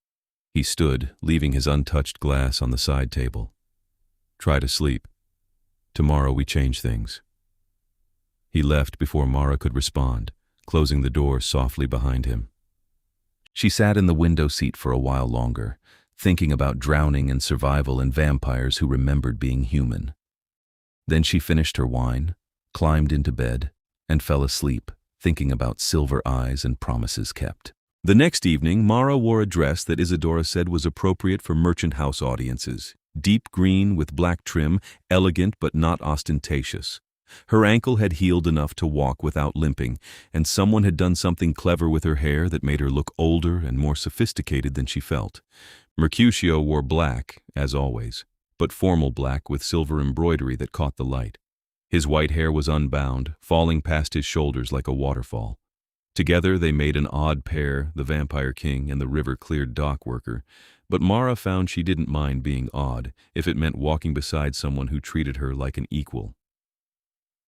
He stood, leaving his untouched glass on the side table. Try to sleep. Tomorrow we change things. He left before Mara could respond, closing the door softly behind him. She sat in the window seat for a while longer, thinking about drowning and survival and vampires who remembered being human. Then she finished her wine, climbed into bed, and fell asleep, thinking about silver eyes and promises kept. The next evening, Mara wore a dress that Isadora said was appropriate for merchant house audiences. Deep green with black trim, elegant but not ostentatious. Her ankle had healed enough to walk without limping, and someone had done something clever with her hair that made her look older and more sophisticated than she felt. Mercutio wore black, as always, but formal black with silver embroidery that caught the light. His white hair was unbound, falling past his shoulders like a waterfall. Together they made an odd pair, the vampire king and the river-cleared dock worker, but Mara found she didn't mind being odd if it meant walking beside someone who treated her like an equal.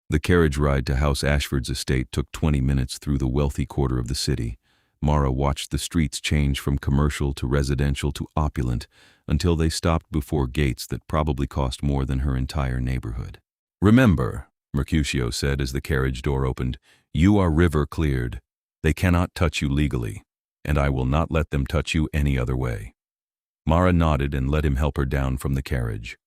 The carriage ride to House Ashford's estate took 20 minutes through the wealthy quarter of the city. Mara watched the streets change from commercial to residential to opulent until they stopped before gates that probably cost more than her entire neighborhood. Remember, Mercutio said as the carriage door opened, you are river-cleared. They cannot touch you legally, and I will not let them touch you any other way. Mara nodded and let him help her down from the carriage.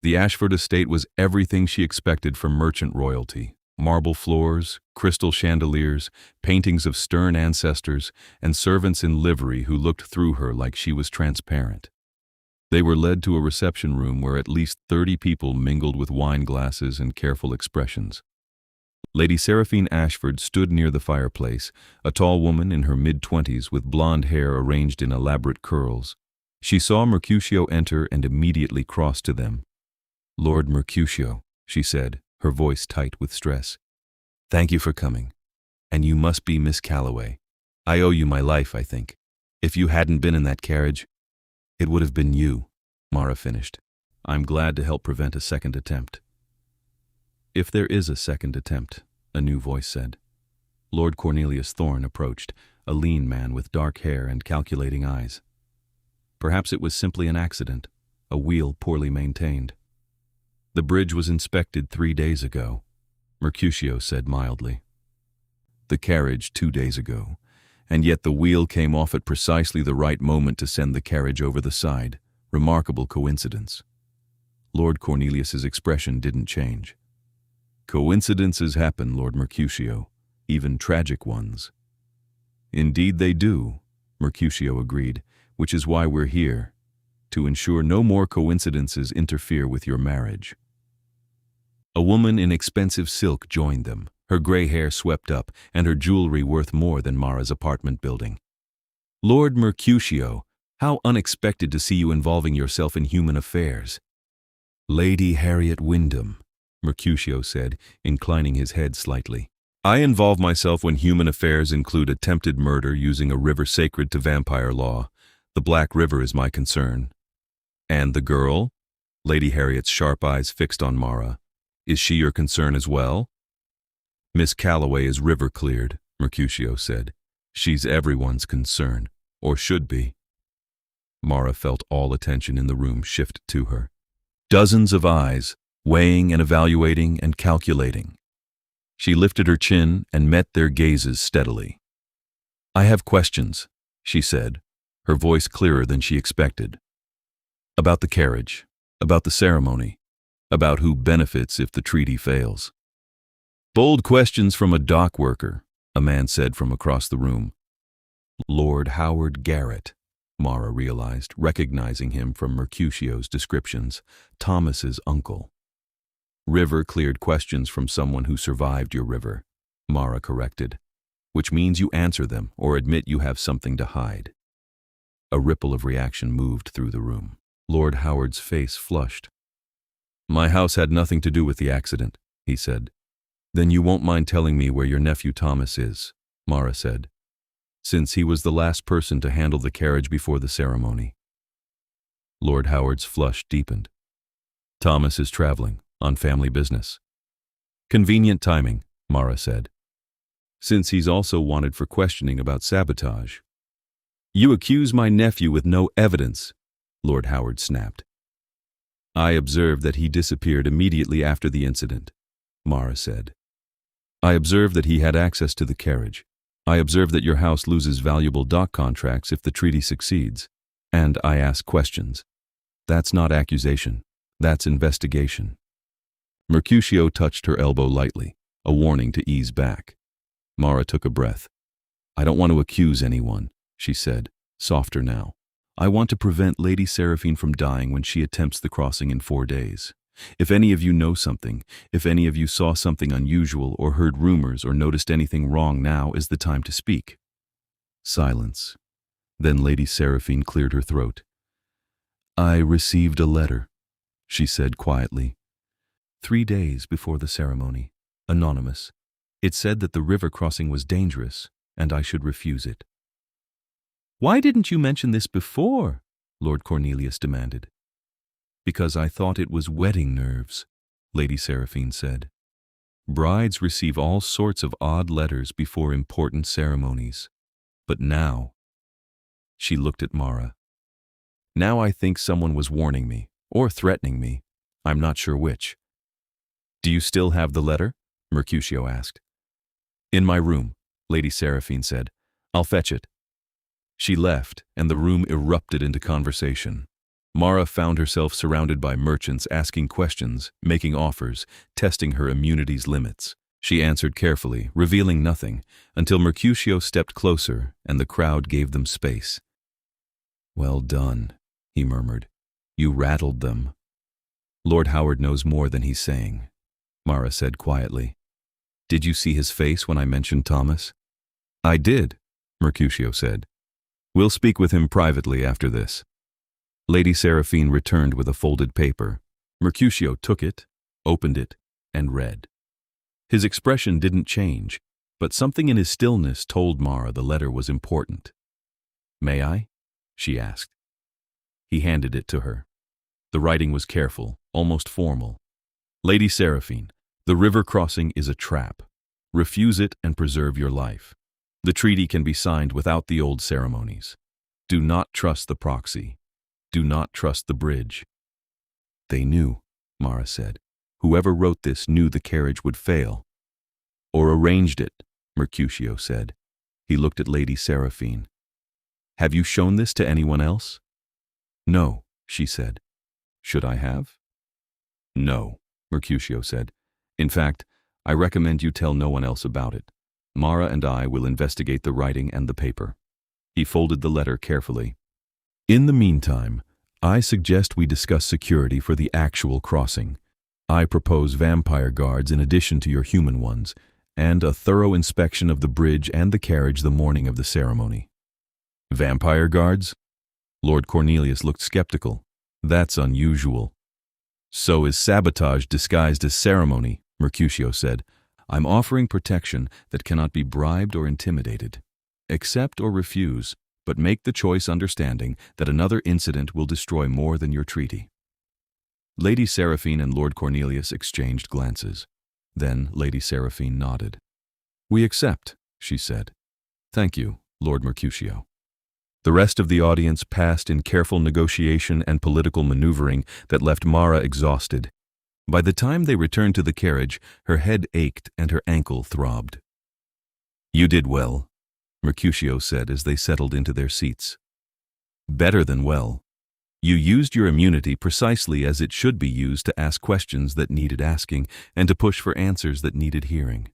The Ashford estate was everything she expected from merchant royalty. Marble floors, crystal chandeliers, paintings of stern ancestors, and servants in livery who looked through her like she was transparent. They were led to a reception room where at least 30 people mingled with wine glasses and careful expressions. Lady Seraphine Ashford stood near the fireplace, a tall woman in her mid-20s with blonde hair arranged in elaborate curls. She saw Mercutio enter and immediately crossed to them. Lord Mercutio, she said, her voice tight with stress. Thank you for coming. And you must be Miss Calloway. I owe you my life, I think. If you hadn't been in that carriage, it would have been you, Mara finished. I'm glad to help prevent a second attempt. If there is a second attempt, a new voice said. Lord Cornelius Thorne approached, a lean man with dark hair and calculating eyes. Perhaps it was simply an accident, a wheel poorly maintained. The bridge was inspected 3 days ago, Mercutio said mildly. The carriage 2 days ago, and yet the wheel came off at precisely the right moment to send the carriage over the side. Remarkable coincidence. Lord Cornelius's expression didn't change. Coincidences happen, Lord Mercutio, even tragic ones. Indeed they do, Mercutio agreed, which is why we're here, to ensure no more coincidences interfere with your marriage. A woman in expensive silk joined them, her gray hair swept up and her jewelry worth more than Mara's apartment building. Lord Mercutio, how unexpected to see you involving yourself in human affairs. Lady Harriet Wyndham, Mercutio said, inclining his head slightly. I involve myself when human affairs include attempted murder using a river sacred to vampire law. The Black River is my concern. And the girl? Lady Harriet's sharp eyes fixed on Mara. Is she your concern as well? Miss Calloway is river-cleared, Mercutio said. She's everyone's concern, or should be. Mara felt all attention in the room shift to her. Dozens of eyes, weighing and evaluating and calculating. She lifted her chin and met their gazes steadily. I have questions, she said, her voice clearer than she expected. About the carriage, about the ceremony, about who benefits if the treaty fails. Bold questions from a dock worker, a man said from across the room. Lord Howard Garrett, Mara realized, recognizing him from Mercutio's descriptions, Thomas's uncle. River cleared questions from someone who survived your river, Mara corrected, which means you answer them or admit you have something to hide. A ripple of reaction moved through the room. Lord Howard's face flushed. My house had nothing to do with the accident, he said. Then you won't mind telling me where your nephew Thomas is, Mara said, since he was the last person to handle the carriage before the ceremony. Lord Howard's flush deepened. Thomas is traveling on family business. Convenient timing, Mara said, since he's also wanted for questioning about sabotage. You accuse my nephew with no evidence, Lord Howard snapped. I observed that he disappeared immediately after the incident, Mara said. I observed that he had access to the carriage. I observed that your house loses valuable dock contracts if the treaty succeeds. And I ask questions. That's not accusation. That's investigation. Mercutio touched her elbow lightly, a warning to ease back. Mara took a breath. I don't want to accuse anyone, she said, softer now. I want to prevent Lady Seraphine from dying when she attempts the crossing in 4 days. If any of you know something, if any of you saw something unusual or heard rumors or noticed anything wrong, now is the time to speak. Silence. Then Lady Seraphine cleared her throat. I received a letter, she said quietly. 3 days before the ceremony. Anonymous. It said that the river crossing was dangerous, and I should refuse it. Why didn't you mention this before? Lord Cornelius demanded. Because I thought it was wedding nerves, Lady Seraphine said. Brides receive all sorts of odd letters before important ceremonies. But now, she looked at Mara. Now I think someone was warning me, or threatening me. I'm not sure which. Do you still have the letter? Mercutio asked. In my room, Lady Seraphine said. I'll fetch it. She left, and the room erupted into conversation. Mara found herself surrounded by merchants asking questions, making offers, testing her immunity's limits. She answered carefully, revealing nothing, until Mercutio stepped closer and the crowd gave them space. Well done, he murmured. You rattled them. Lord Howard knows more than he's saying, Mara said quietly. Did you see his face when I mentioned Thomas? I did, Mercutio said. We'll speak with him privately after this. Lady Seraphine returned with a folded paper. Mercutio took it, opened it, and read. His expression didn't change, but something in his stillness told Mara the letter was important. May I? She asked. He handed it to her. The writing was careful, almost formal. Lady Seraphine, the river crossing is a trap. Refuse it and preserve your life. The treaty can be signed without the old ceremonies. Do not trust the proxy. Do not trust the bridge. They knew, Mara said. Whoever wrote this knew the carriage would fail. Or arranged it, Mercutio said. He looked at Lady Seraphine. Have you shown this to anyone else? No, she said. Should I have? No, Mercutio said. In fact, I recommend you tell no one else about it. Mara and I will investigate the writing and the paper. He folded the letter carefully. In the meantime, I suggest we discuss security for the actual crossing. I propose vampire guards in addition to your human ones, and a thorough inspection of the bridge and the carriage the morning of the ceremony. Vampire guards? Lord Cornelius looked skeptical. That's unusual. So is sabotage disguised as ceremony, Mercutio said. I'm offering protection that cannot be bribed or intimidated. Accept or refuse, but make the choice understanding that another incident will destroy more than your treaty. Lady Seraphine and Lord Cornelius exchanged glances. Then Lady Seraphine nodded. We accept, she said. Thank you, Lord Mercutio. The rest of the audience passed in careful negotiation and political maneuvering that left Mara exhausted. By the time they returned to the carriage, her head ached and her ankle throbbed. You did well, Mercutio said as they settled into their seats. Better than well. You used your immunity precisely as it should be used to ask questions that needed asking and to push for answers that needed hearing.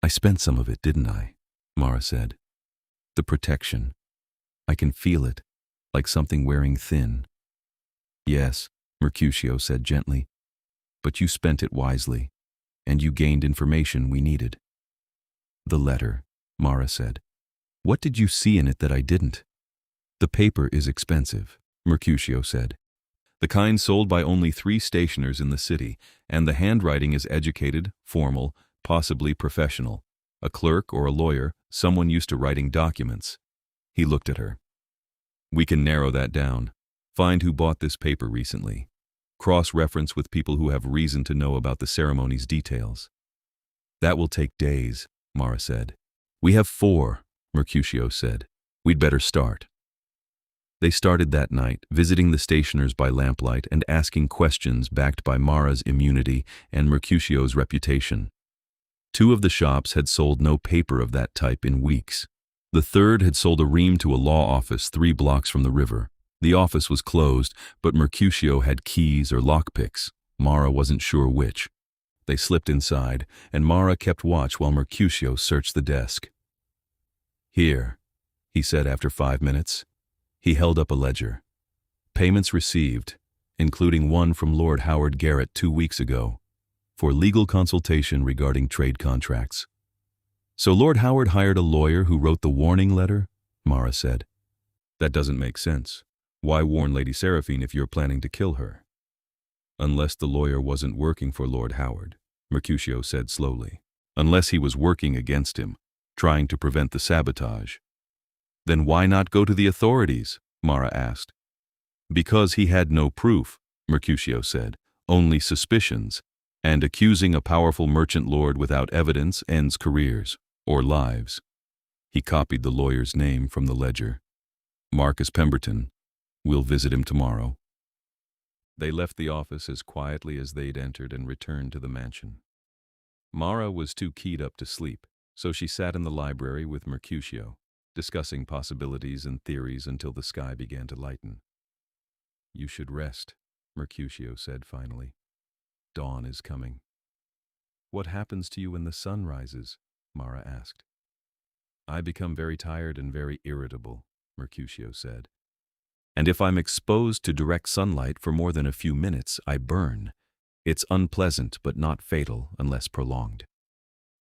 I spent some of it, didn't I? Mara said. The protection. I can feel it, like something wearing thin. Yes, Mercutio said gently. but you spent it wisely, and you gained information we needed." "The letter," Mara said. "What did you see in it that I didn't?" "The paper is expensive," Mercutio said. "The kind sold by only 3 stationers in the city, and the handwriting is educated, formal, possibly professional. A clerk or a lawyer, someone used to writing documents." He looked at her. "We can narrow that down. Find who bought this paper recently. Cross-reference with people who have reason to know about the ceremony's details." "That will take days," Mara said. "We have 4, Mercutio said. "We'd better start." They started that night, visiting the stationers by lamplight and asking questions backed by Mara's immunity and Mercutio's reputation. 2 of the shops had sold no paper of that type in weeks. The third had sold a ream to a law office 3 blocks from the river. The office was closed, but Mercutio had keys or lockpicks. Mara wasn't sure which. They slipped inside, and Mara kept watch while Mercutio searched the desk. "Here," he said after 5 minutes. He held up a ledger. "Payments received, including one from Lord Howard Garrett 2 weeks ago, for legal consultation regarding trade contracts." "So Lord Howard hired a lawyer who wrote the warning letter?" Mara said. "That doesn't make sense. Why warn Lady Seraphine if you're planning to kill her?" "Unless the lawyer wasn't working for Lord Howard," Mercutio said slowly. "Unless he was working against him, trying to prevent the sabotage." "Then why not go to the authorities?" Mara asked. "Because he had no proof," Mercutio said, "only suspicions, and accusing a powerful merchant lord without evidence ends careers, or lives." He copied the lawyer's name from the ledger. "Marcus Pemberton. We'll visit him tomorrow." They left the office as quietly as they'd entered and returned to the mansion. Mara was too keyed up to sleep, so she sat in the library with Mercutio, discussing possibilities and theories until the sky began to lighten. "You should rest," Mercutio said finally. "Dawn is coming." "What happens to you when the sun rises?" Mara asked. "I become very tired and very irritable," Mercutio said. "And if I'm exposed to direct sunlight for more than a few minutes, I burn. It's unpleasant but not fatal unless prolonged."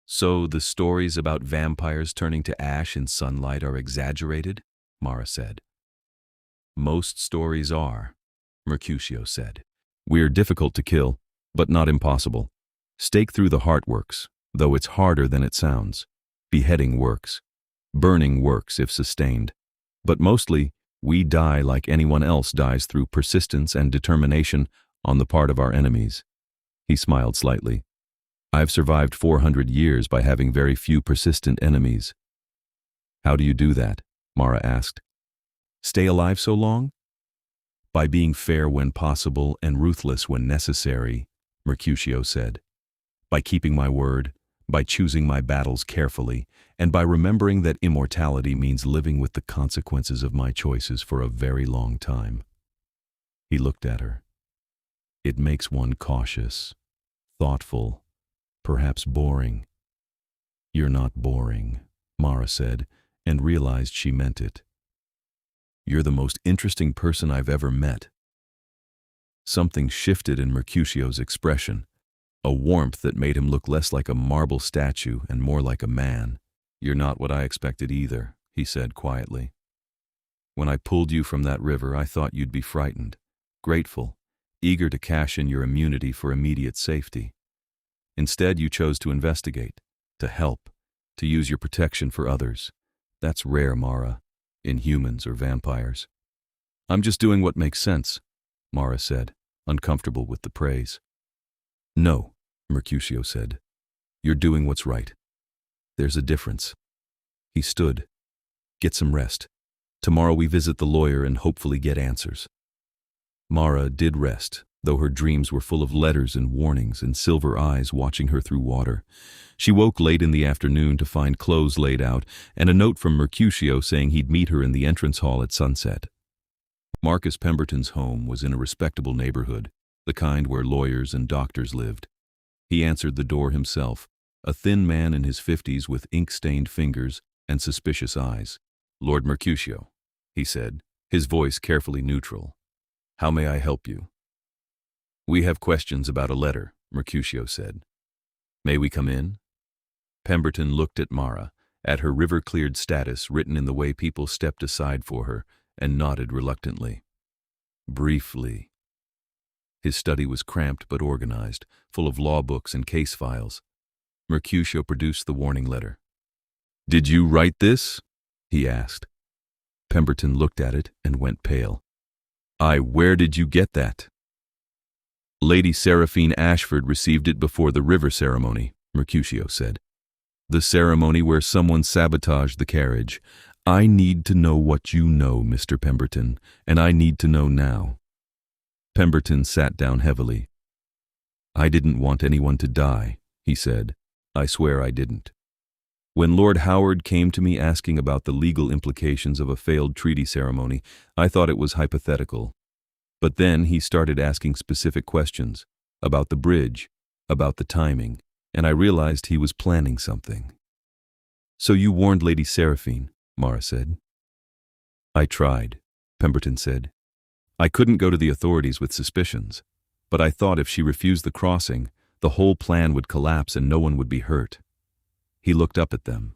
"So the stories about vampires turning to ash in sunlight are exaggerated?" Mara said. "Most stories are," Mercutio said. "We're difficult to kill, but not impossible. Stake through the heart works, though it's harder than it sounds. Beheading works. Burning works if sustained. But mostly, we die like anyone else dies through persistence and determination on the part of our enemies." He smiled slightly. "I've survived 400 years by having very few persistent enemies." "How do you do that?" Mara asked. "Stay alive so long?" "By being fair when possible and ruthless when necessary," Mercutio said. "By keeping my word, by choosing my battles carefully, and by remembering that immortality means living with the consequences of my choices for a very long time." He looked at her. "It makes one cautious, thoughtful, perhaps boring." "You're not boring," Mara said, and realized she meant it. "You're the most interesting person I've ever met." Something shifted in Mercutio's expression, a warmth that made him look less like a marble statue and more like a man. "You're not what I expected either," he said quietly. "When I pulled you from that river, I thought you'd be frightened, grateful, eager to cash in your immunity for immediate safety. Instead, you chose to investigate, to help, to use your protection for others. That's rare, Mara, in humans or vampires." "I'm just doing what makes sense," Mara said, uncomfortable with the praise. "No," Mercutio said. "You're doing what's right. There's a difference." He stood. "Get some rest. Tomorrow we visit the lawyer and hopefully get answers." Mara did rest, though her dreams were full of letters and warnings and silver eyes watching her through water. She woke late in the afternoon to find clothes laid out and a note from Mercutio saying he'd meet her in the entrance hall at sunset. Marcus Pemberton's home was in a respectable neighborhood, the kind where lawyers and doctors lived. He answered the door himself, a thin man in his 50s with ink-stained fingers and suspicious eyes. "Lord Mercutio," he said, his voice carefully neutral. "How may I help you?" "We have questions about a letter," Mercutio said. "May we come in?" Pemberton looked at Mara, at her river-cleared status written in the way people stepped aside for her, and nodded reluctantly. Briefly. His study was cramped but organized, full of law books and case files. Mercutio produced the warning letter. "Did you write this?" he asked. Pemberton looked at it and went pale. Where did you get that?" "Lady Seraphine Ashford received it before the river ceremony," Mercutio said. "The ceremony where someone sabotaged the carriage. I need to know what you know, Mr. Pemberton, and I need to know now." Pemberton sat down heavily. "I didn't want anyone to die," he said. "I swear I didn't. When Lord Howard came to me asking about the legal implications of a failed treaty ceremony, I thought it was hypothetical. But then he started asking specific questions, about the bridge, about the timing, and I realized he was planning something." "So you warned Lady Seraphine," Mara said. "I tried," Pemberton said. "I couldn't go to the authorities with suspicions, but I thought if she refused the crossing, the whole plan would collapse and no one would be hurt." He looked up at them.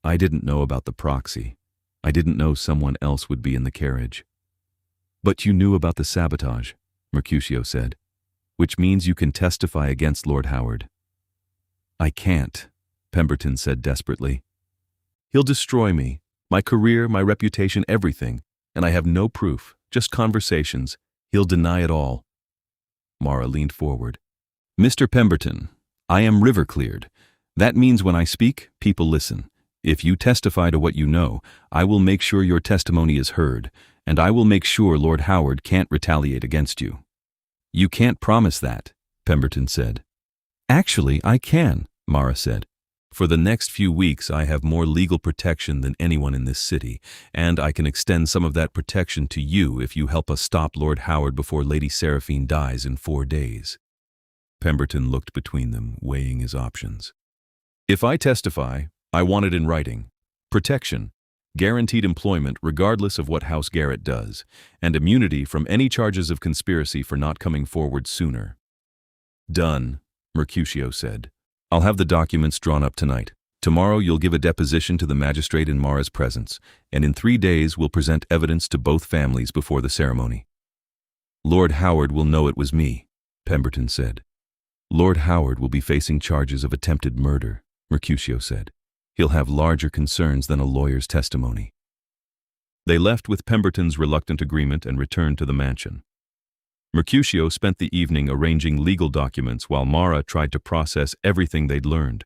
"I didn't know about the proxy. I didn't know someone else would be in the carriage." "But you knew about the sabotage," Mercutio said, "which means you can testify against Lord Howard." "I can't," Pemberton said desperately. "He'll destroy me, my career, my reputation, everything, and I have no proof, just conversations. He'll deny it all." Mara leaned forward. "Mr. Pemberton, I am river cleared. That means when I speak, people listen. If you testify to what you know, I will make sure your testimony is heard, and I will make sure Lord Howard can't retaliate against you." "You can't promise that," Pemberton said. "Actually, I can," Mara said. "For the next few weeks I have more legal protection than anyone in this city, and I can extend some of that protection to you if you help us stop Lord Howard before Lady Seraphine dies in 4 days." Pemberton looked between them, weighing his options. "If I testify, I want it in writing. Protection, guaranteed employment regardless of what House Garrett does, and immunity from any charges of conspiracy for not coming forward sooner." "Done," Mercutio said. "I'll have the documents drawn up tonight. Tomorrow you'll give a deposition to the magistrate in Mara's presence, and in 3 days we'll present evidence to both families before the ceremony." "Lord Howard will know it was me," Pemberton said. "Lord Howard will be facing charges of attempted murder," Mercutio said. "He'll have larger concerns than a lawyer's testimony." They left with Pemberton's reluctant agreement and returned to the mansion. Mercutio spent the evening arranging legal documents while Mara tried to process everything they'd learned.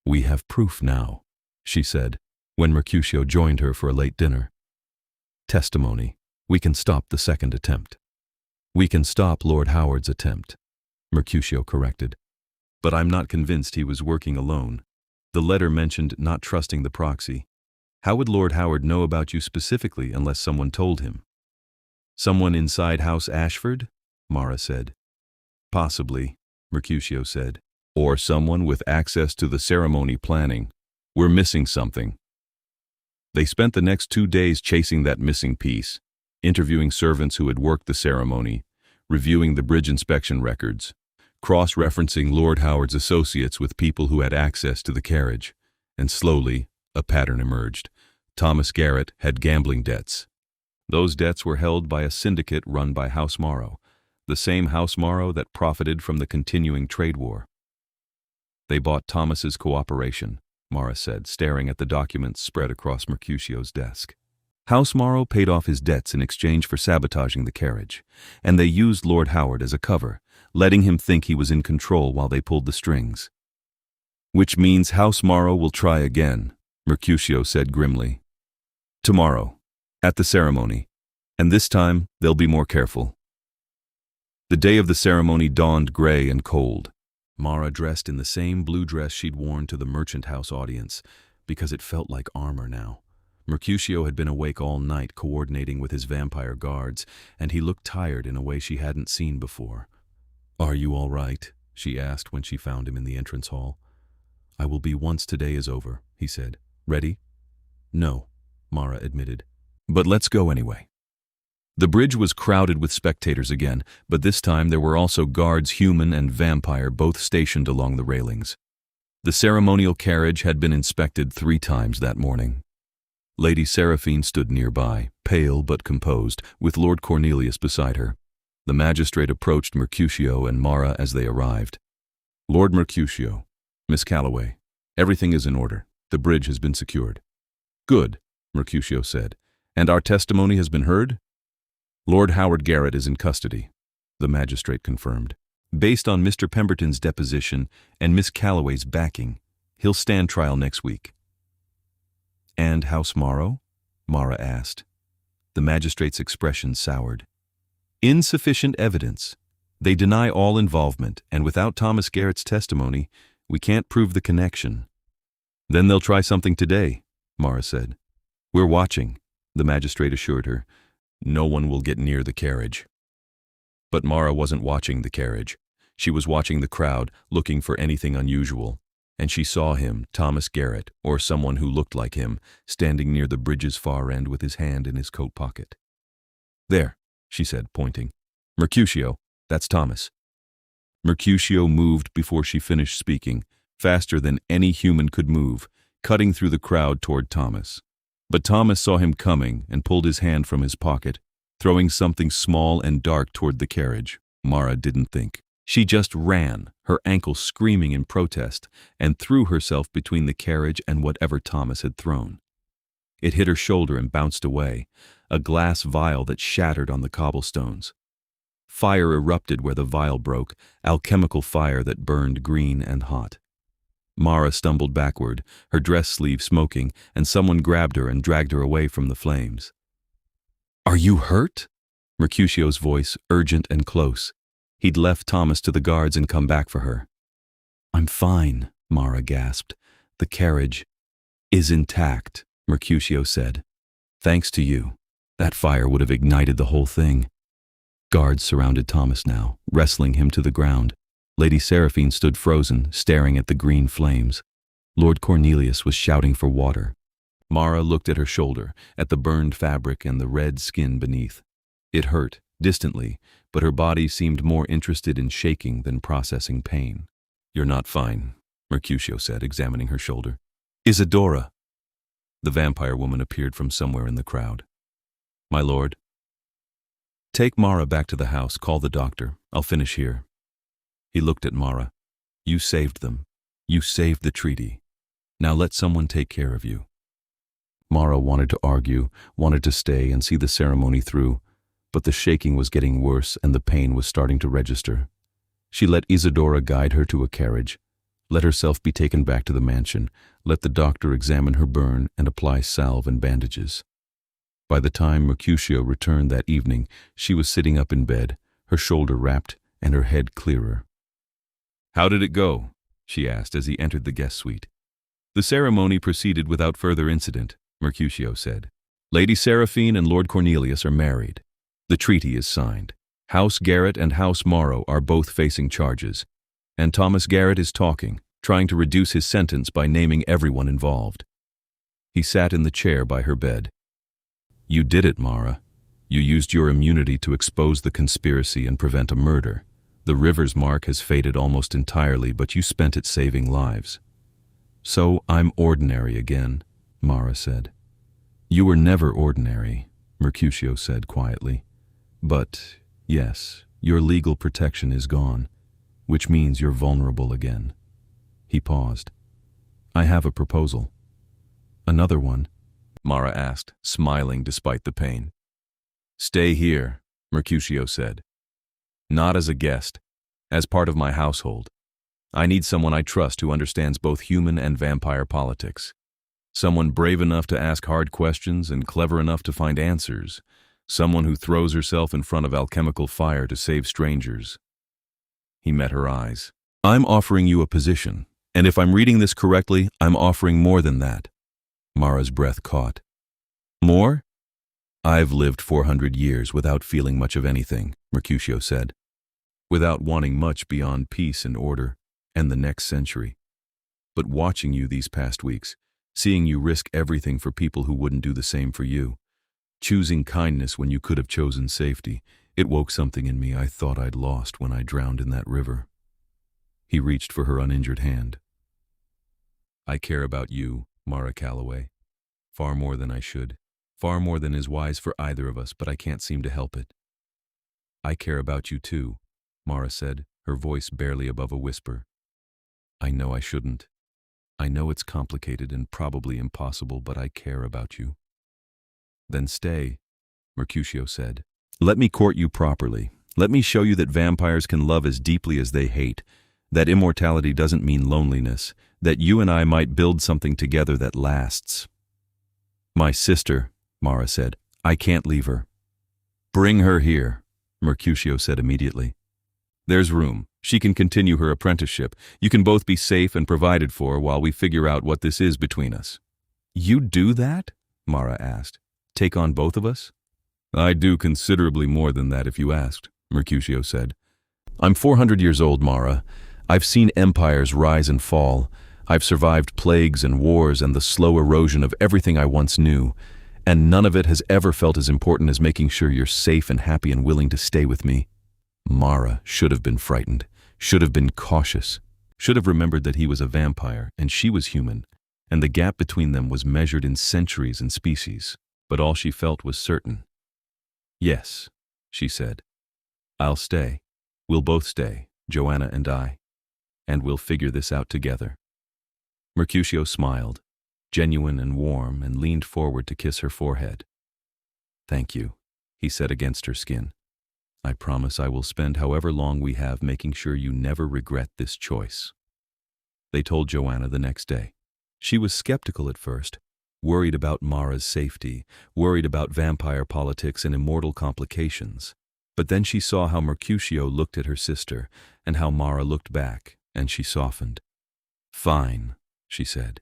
"We have proof now," she said, when Mercutio joined her for a late dinner. "Testimony. We can stop the second attempt." "We can stop Lord Howard's attempt," Mercutio corrected. "But I'm not convinced he was working alone. The letter mentioned not trusting the proxy. How would Lord Howard know about you specifically unless someone told him?" "Someone inside House Ashford?" Mara said. "Possibly," Mercutio said. "Or someone with access to the ceremony planning. We're missing something." They spent the next 2 days chasing that missing piece, interviewing servants who had worked the ceremony, reviewing the bridge inspection records, cross-referencing Lord Howard's associates with people who had access to the carriage, and slowly, a pattern emerged. Thomas Garrett had gambling debts. Those debts were held by a syndicate run by House Morrow, the same House Morrow that profited from the continuing trade war. "They bought Thomas's cooperation," Mara said, staring at the documents spread across Mercutio's desk. "House Morrow paid off his debts in exchange for sabotaging the carriage, and they used Lord Howard as a cover, letting him think he was in control while they pulled the strings." "Which means House Morrow will try again," Mercutio said grimly. "Tomorrow, at the ceremony, and this time they'll be more careful." The day of the ceremony dawned gray and cold. Mara dressed in the same blue dress she'd worn to the Merchant House audience, because it felt like armor now. Mercutio had been awake all night coordinating with his vampire guards, and he looked tired in a way she hadn't seen before. "Are you all right?" she asked when she found him in the entrance hall. "I will be once today is over," he said. "Ready?" "No," Mara admitted. "But let's go anyway." The bridge was crowded with spectators again, but this time there were also guards, human and vampire, both stationed along the railings. The ceremonial carriage had been inspected 3 times that morning. Lady Seraphine stood nearby, pale but composed, with Lord Cornelius beside her. The magistrate approached Mercutio and Mara as they arrived. "Lord Mercutio, Miss Calloway, everything is in order. The bridge has been secured." "Good," Mercutio said. "And our testimony has been heard?" "Lord Howard Garrett is in custody," the magistrate confirmed. "Based on Mr. Pemberton's deposition and Miss Calloway's backing, he'll stand trial next week." "And House Morrow?" Mara asked. The magistrate's expression soured. "Insufficient evidence. They deny all involvement, and without Thomas Garrett's testimony, we can't prove the connection." "Then they'll try something today," Mara said. "We're watching," the magistrate assured her. "No one will get near the carriage." But Mara wasn't watching the carriage. She was watching the crowd, looking for anything unusual. And she saw him, Thomas Garrett, or someone who looked like him, standing near the bridge's far end with his hand in his coat pocket. "There," she said, pointing. "Mercutio, that's Thomas." Mercutio moved before she finished speaking, faster than any human could move, cutting through the crowd toward Thomas. But Thomas saw him coming and pulled his hand from his pocket, throwing something small and dark toward the carriage. Mara didn't think. She just ran, her ankle screaming in protest, and threw herself between the carriage and whatever Thomas had thrown. It hit her shoulder and bounced away, a glass vial that shattered on the cobblestones. Fire erupted where the vial broke, alchemical fire that burned green and hot. Mara stumbled backward, her dress sleeve smoking, and someone grabbed her and dragged her away from the flames. "Are you hurt?" Mercutio's voice, urgent and close. He'd left Thomas to the guards and come back for her. "I'm fine," Mara gasped. "The carriage is intact," Mercutio said. "Thanks to you. That fire would have ignited the whole thing." Guards surrounded Thomas now, wrestling him to the ground. Lady Seraphine stood frozen, staring at the green flames. Lord Cornelius was shouting for water. Mara looked at her shoulder, at the burned fabric and the red skin beneath. It hurt, distantly, but her body seemed more interested in shaking than processing pain. "You're not fine," Mercutio said, examining her shoulder. "Isadora!" The vampire woman appeared from somewhere in the crowd. "My lord." "Take Mara back to the house, call the doctor. I'll finish here." He looked at Mara. "You saved them. You saved the treaty. Now let someone take care of you." Mara wanted to argue, wanted to stay and see the ceremony through, but the shaking was getting worse and the pain was starting to register. She let Isadora guide her to a carriage, let herself be taken back to the mansion, let the doctor examine her burn and apply salve and bandages. By the time Mercutio returned that evening, she was sitting up in bed, her shoulder wrapped and her head clearer. "How did it go?" she asked as he entered the guest suite. "The ceremony proceeded without further incident," Mercutio said. "Lady Seraphine and Lord Cornelius are married. The treaty is signed. House Garrett and House Morrow are both facing charges. And Thomas Garrett is talking, trying to reduce his sentence by naming everyone involved." He sat in the chair by her bed. "You did it, Mara. You used your immunity to expose the conspiracy and prevent a murder. The river's mark has faded almost entirely, but you spent it saving lives." "So I'm ordinary again," Mara said. "You were never ordinary," Mercutio said quietly. "But, yes, your legal protection is gone, which means you're vulnerable again." He paused. "I have a proposal." "Another one?" Mara asked, smiling despite the pain. "Stay here," Mercutio said. "Not as a guest, as part of my household. I need someone I trust who understands both human and vampire politics. Someone brave enough to ask hard questions and clever enough to find answers. Someone who throws herself in front of alchemical fire to save strangers." He met her eyes. "I'm offering you a position, and if I'm reading this correctly, I'm offering more than that." Mara's breath caught. "More?" "I've lived 400 years without feeling much of anything," Mercutio said. "Without wanting much beyond peace and order and the next century. But watching you these past weeks, seeing you risk everything for people who wouldn't do the same for you, Choosing kindness when you could have chosen safety. It woke something in me I thought I'd lost when I drowned in that river. He reached for her uninjured hand. I care about you, Mara Calloway. Far more than I should. Far more than is wise for either of us, but I can't seem to help it. I care about you too, Mara said, her voice barely above a whisper. I know I shouldn't. I know it's complicated and probably impossible, but I care about you. Then stay, Mercutio said. Let me court you properly. Let me show you that vampires can love as deeply as they hate, that immortality doesn't mean loneliness, that you and I might build something together that lasts. My sister, Mara said. I can't leave her. Bring her here, Mercutio said immediately. There's room. She can continue her apprenticeship. You can both be safe and provided for while we figure out what this is between us. You'd do that? Mara asked. Take on both of us? I'd do considerably more than that if you asked, Mercutio said. I'm 400 years old, Mara. I've seen empires rise and fall. I've survived plagues and wars and the slow erosion of everything I once knew, and none of it has ever felt as important as making sure you're safe and happy and willing to stay with me. Mara should have been frightened, should have been cautious, should have remembered that he was a vampire and she was human, and the gap between them was measured in centuries and species. But all she felt was certain. Yes, she said. I'll stay. We'll both stay, Joanna and I, and we'll figure this out together. Mercutio smiled, genuine and warm, and leaned forward to kiss her forehead. Thank you, he said against her skin. I promise I will spend however long we have making sure you never regret this choice. They told Joanna the next day. She was skeptical at first, worried about Mara's safety, worried about vampire politics and immortal complications. But then she saw how Mercutio looked at her sister and how Mara looked back, and she softened. Fine, she said.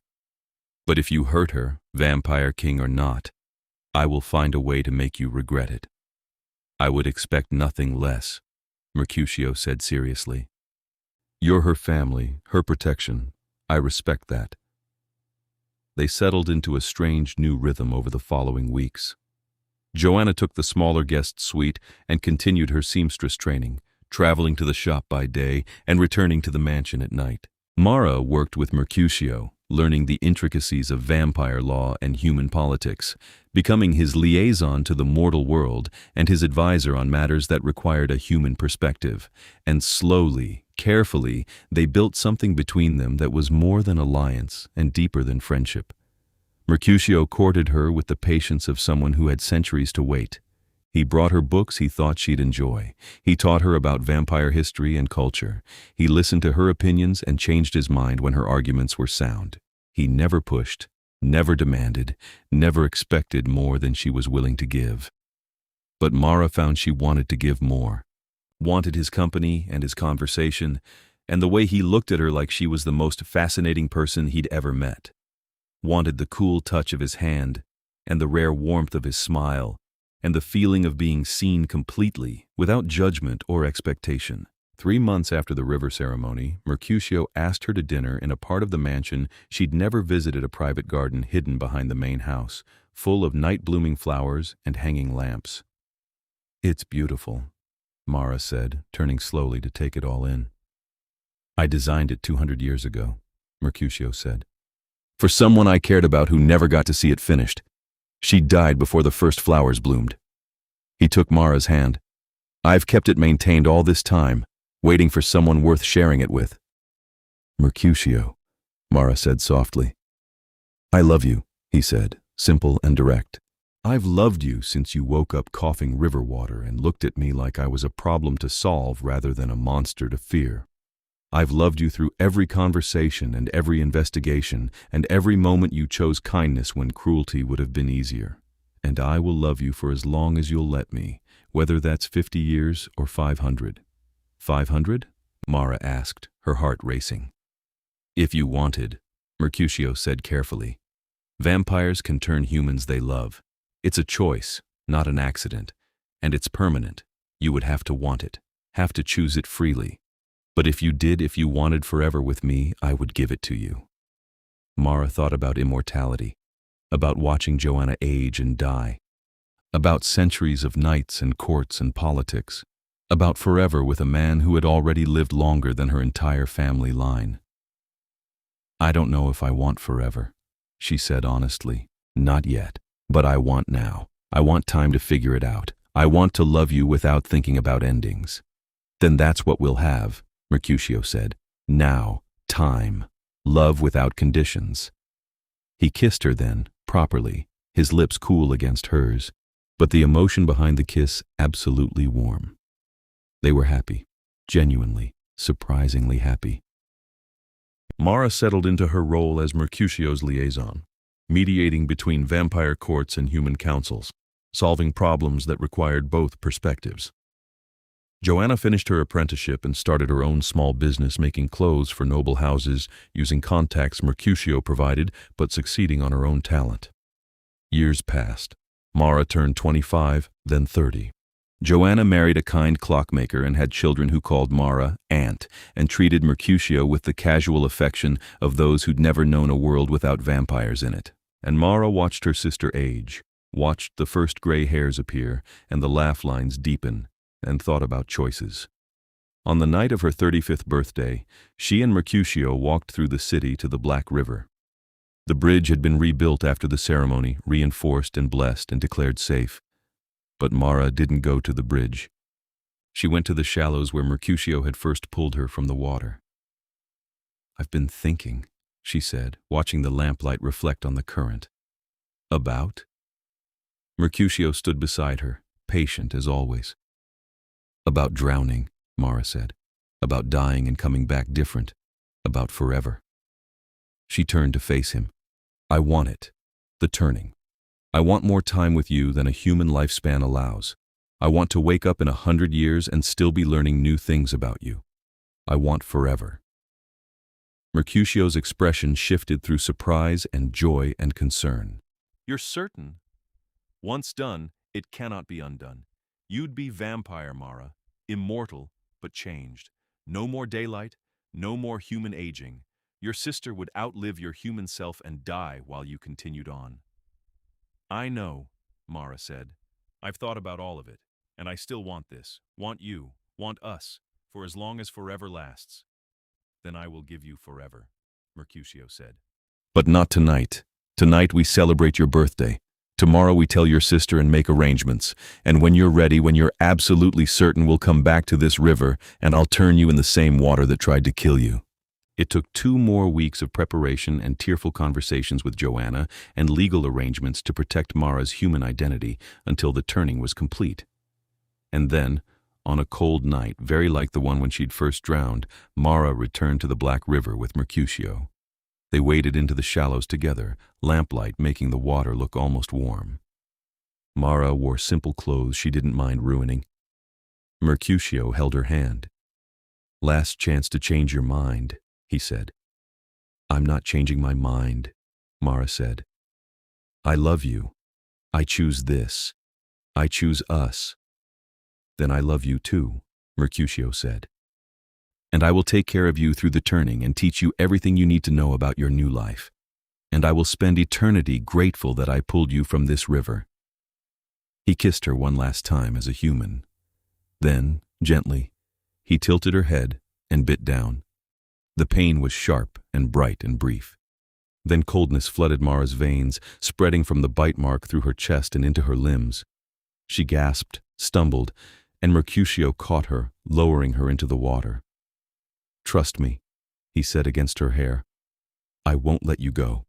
But if you hurt her, vampire king or not, I will find a way to make you regret it. I would expect nothing less, Mercutio said seriously. You're her family, her protection. I respect that. They settled into a strange new rhythm over the following weeks. Joanna took the smaller guest suite and continued her seamstress training, traveling to the shop by day and returning to the mansion at night. Mara worked with Mercutio, learning the intricacies of vampire law and human politics, becoming his liaison to the mortal world and his advisor on matters that required a human perspective. And slowly, carefully, they built something between them that was more than alliance and deeper than friendship. Mercutio courted her with the patience of someone who had centuries to wait. He brought her books he thought she'd enjoy. He taught her about vampire history and culture. He listened to her opinions and changed his mind when her arguments were sound. He never pushed, never demanded, never expected more than she was willing to give. But Mara found she wanted to give more. Wanted his company and his conversation, and the way he looked at her like she was the most fascinating person he'd ever met. Wanted the cool touch of his hand, and the rare warmth of his smile, and the feeling of being seen completely, without judgment or expectation. 3 months after the river ceremony, Mercutio asked her to dinner in a part of the mansion she'd never visited, a private garden hidden behind the main house, full of night-blooming flowers and hanging lamps. It's beautiful, Mara said, turning slowly to take it all in. I designed it 200 years ago, Mercutio said. For someone I cared about who never got to see it finished. She died before the first flowers bloomed. He took Mara's hand. I've kept it maintained all this time, waiting for someone worth sharing it with. Mercutio, Mara said softly. I love you, he said, simple and direct. I've loved you since you woke up coughing river water and looked at me like I was a problem to solve rather than a monster to fear. I've loved you through every conversation and every investigation and every moment you chose kindness when cruelty would have been easier. And I will love you for as long as you'll let me, whether that's 50 years or 500. 500? Mara asked, her heart racing. If you wanted, Mercutio said carefully. Vampires can turn humans they love. It's a choice, not an accident. And it's permanent. You would have to want it, have to choose it freely. But if you wanted forever with me, I would give it to you. Mara thought about immortality, about watching Joanna age and die. about centuries of knights and courts and politics, about forever with a man who had already lived longer than her entire family line. "I don't know if I want forever," she said honestly. "Not yet. But I want now. I want time to figure it out. I want to love you without thinking about endings." "Then that's what we'll have," Mercutio said. "Now, time. Love without conditions." He kissed her then, properly, his lips cool against hers, but the emotion behind the kiss absolutely warm. They were happy, genuinely, surprisingly happy. Mara settled into her role as Mercutio's liaison, mediating between vampire courts and human councils, solving problems that required both perspectives. Joanna finished her apprenticeship and started her own small business making clothes for noble houses using contacts Mercutio provided, but succeeding on her own talent. Years passed. Mara turned 25, then 30. Joanna married a kind clockmaker and had children who called Mara Aunt and treated Mercutio with the casual affection of those who'd never known a world without vampires in it. And Mara watched her sister age, watched the first gray hairs appear and the laugh lines deepen, and thought about choices. On the night of her 35th birthday, she and Mercutio walked through the city to the Black River. The bridge had been rebuilt after the ceremony, reinforced and blessed and declared safe. But Mara didn't go to the bridge. She went to the shallows where Mercutio had first pulled her from the water. "I've been thinking," she said, watching the lamplight reflect on the current. "About?" Mercutio stood beside her, patient as always. "About drowning," Mara said. "About dying and coming back different. About forever." She turned to face him. "I want it. The turning. I want more time with you than a human lifespan allows. I want to wake up in 100 years and still be learning new things about you. I want forever." Mercutio's expression shifted through surprise and joy and concern. "You're certain? Once done, it cannot be undone. You'd be vampire, Mara, immortal, but changed. No more daylight, no more human aging. Your sister would outlive your human self and die while you continued on." "I know," Mara said. "I've thought about all of it, and I still want this, want you, want us, for as long as forever lasts." "Then I will give you forever," Mercutio said. "But not tonight. Tonight we celebrate your birthday. Tomorrow we tell your sister and make arrangements, and when you're ready, when you're absolutely certain, we'll come back to this river, and I'll turn you in the same water that tried to kill you." It took 2 more weeks of preparation and tearful conversations with Joanna and legal arrangements to protect Mara's human identity until the turning was complete. And then, on a cold night, very like the one when she'd first drowned, Mara returned to the Black River with Mercutio. They waded into the shallows together, lamplight making the water look almost warm. Mara wore simple clothes she didn't mind ruining. Mercutio held her hand. "Last chance to change your mind," he said. "I'm not changing my mind," Mara said. "I love you. I choose this. I choose us." "Then I love you too," Mercutio said. "And I will take care of you through the turning and teach you everything you need to know about your new life. And I will spend eternity grateful that I pulled you from this river." He kissed her one last time as a human. Then, gently, he tilted her head and bit down. The pain was sharp and bright and brief. Then coldness flooded Mara's veins, spreading from the bite mark through her chest and into her limbs. She gasped, stumbled, and Mercutio caught her, lowering her into the water. "Trust me," he said against her hair. "I won't let you go."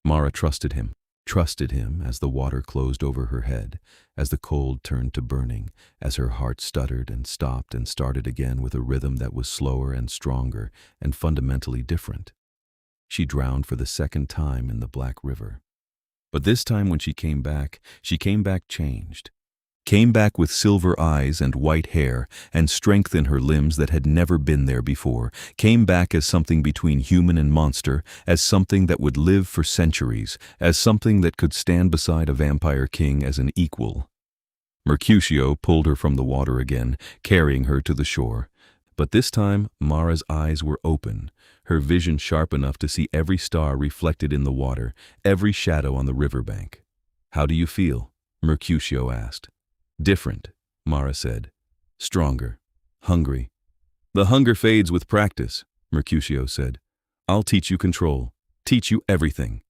Mara trusted him as the water closed over her head, as the cold turned to burning, as her heart stuttered and stopped and started again with a rhythm that was slower and stronger and fundamentally different. She drowned for the second time in the Black River. But this time when she came back changed. Came back with silver eyes and white hair and strength in her limbs that had never been there before. Came back as something between human and monster, as something that would live for centuries, as something that could stand beside a vampire king as an equal. Mercutio pulled her from the water again, carrying her to the shore. But this time Mara's eyes were open, her vision sharp enough to see every star reflected in the water, every shadow on the riverbank. "How do you feel?" Mercutio asked. Different, Mara said. Stronger. Hungry. The hunger fades with practice, Mercutio said. I'll teach you control. Teach you everything.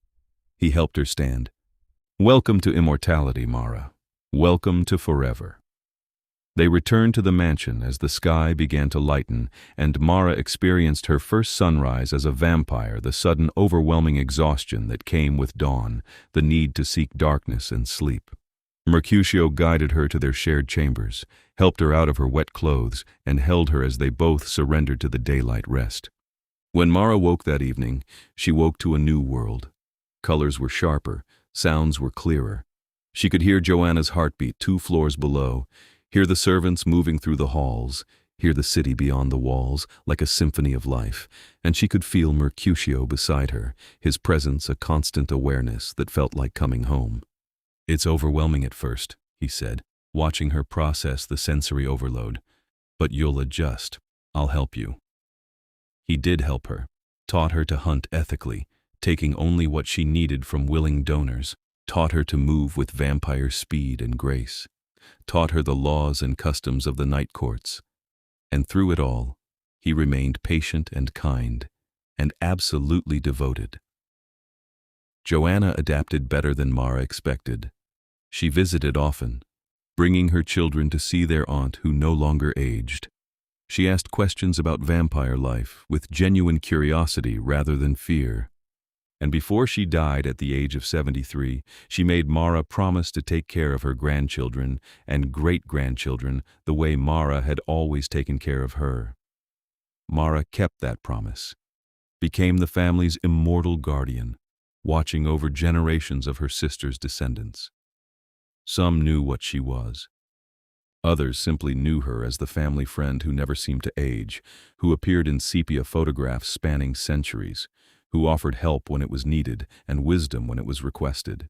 He helped her stand. Welcome to immortality, Mara. Welcome to forever. They returned to the mansion as the sky began to lighten, and Mara experienced her first sunrise as a vampire, the sudden overwhelming exhaustion that came with dawn, the need to seek darkness and sleep. Mercutio guided her to their shared chambers, helped her out of her wet clothes, and held her as they both surrendered to the daylight rest. When Mara woke that evening, she woke to a new world. Colors were sharper, sounds were clearer. She could hear Joanna's heartbeat 2 floors below, hear the servants moving through the halls, hear the city beyond the walls like a symphony of life, and she could feel Mercutio beside her, his presence a constant awareness that felt like coming home. It's overwhelming at first, he said, watching her process the sensory overload. But you'll adjust. I'll help you. He did help her, taught her to hunt ethically, taking only what she needed from willing donors, taught her to move with vampire speed and grace, taught her the laws and customs of the night courts. And through it all, he remained patient and kind, and absolutely devoted. Joanna adapted better than Mara expected. She visited often, bringing her children to see their aunt who no longer aged. She asked questions about vampire life with genuine curiosity rather than fear. And before she died at the age of 73, she made Mara promise to take care of her grandchildren and great-grandchildren the way Mara had always taken care of her. Mara kept that promise, became the family's immortal guardian, watching over generations of her sister's descendants. Some knew what she was. Others simply knew her as the family friend who never seemed to age, who appeared in sepia photographs spanning centuries, who offered help when it was needed and wisdom when it was requested.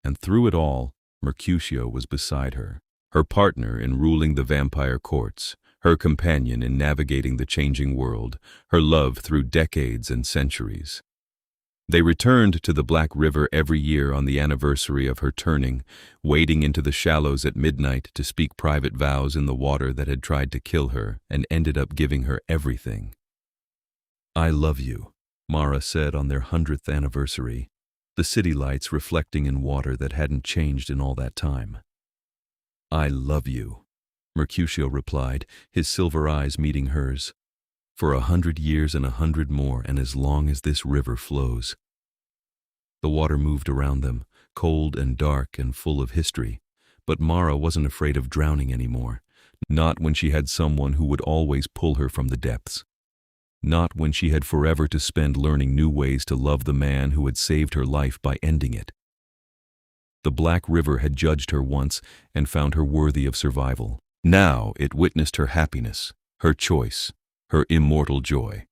And through it all, Mercutio was beside her, her partner in ruling the vampire courts, her companion in navigating the changing world, her love through decades and centuries. They returned to the Black River every year on the anniversary of her turning, wading into the shallows at midnight to speak private vows in the water that had tried to kill her and ended up giving her everything. I love you, Mara said on their 100th anniversary, the city lights reflecting in water that hadn't changed in all that time. I love you, Mercutio replied, his silver eyes meeting hers. For 100 years and 100 more, and as long as this river flows. The water moved around them, cold and dark and full of history, but Mara wasn't afraid of drowning anymore, not when she had someone who would always pull her from the depths. Not when she had forever to spend learning new ways to love the man who had saved her life by ending it. The Black River had judged her once and found her worthy of survival. Now it witnessed her happiness, her choice, her immortal joy.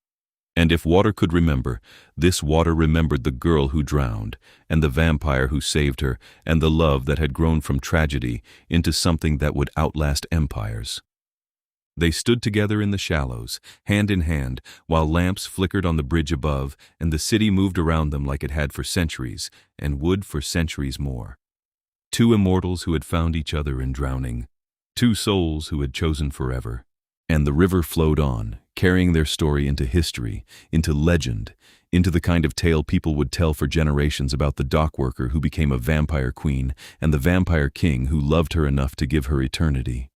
And if water could remember, this water remembered the girl who drowned, and the vampire who saved her, and the love that had grown from tragedy into something that would outlast empires. They stood together in the shallows, hand in hand, while lamps flickered on the bridge above, and the city moved around them like it had for centuries, and would for centuries more. 2 immortals who had found each other in drowning, 2 souls who had chosen forever. And the river flowed on, carrying their story into history, into legend, into the kind of tale people would tell for generations about the dockworker who became a vampire queen and the vampire king who loved her enough to give her eternity.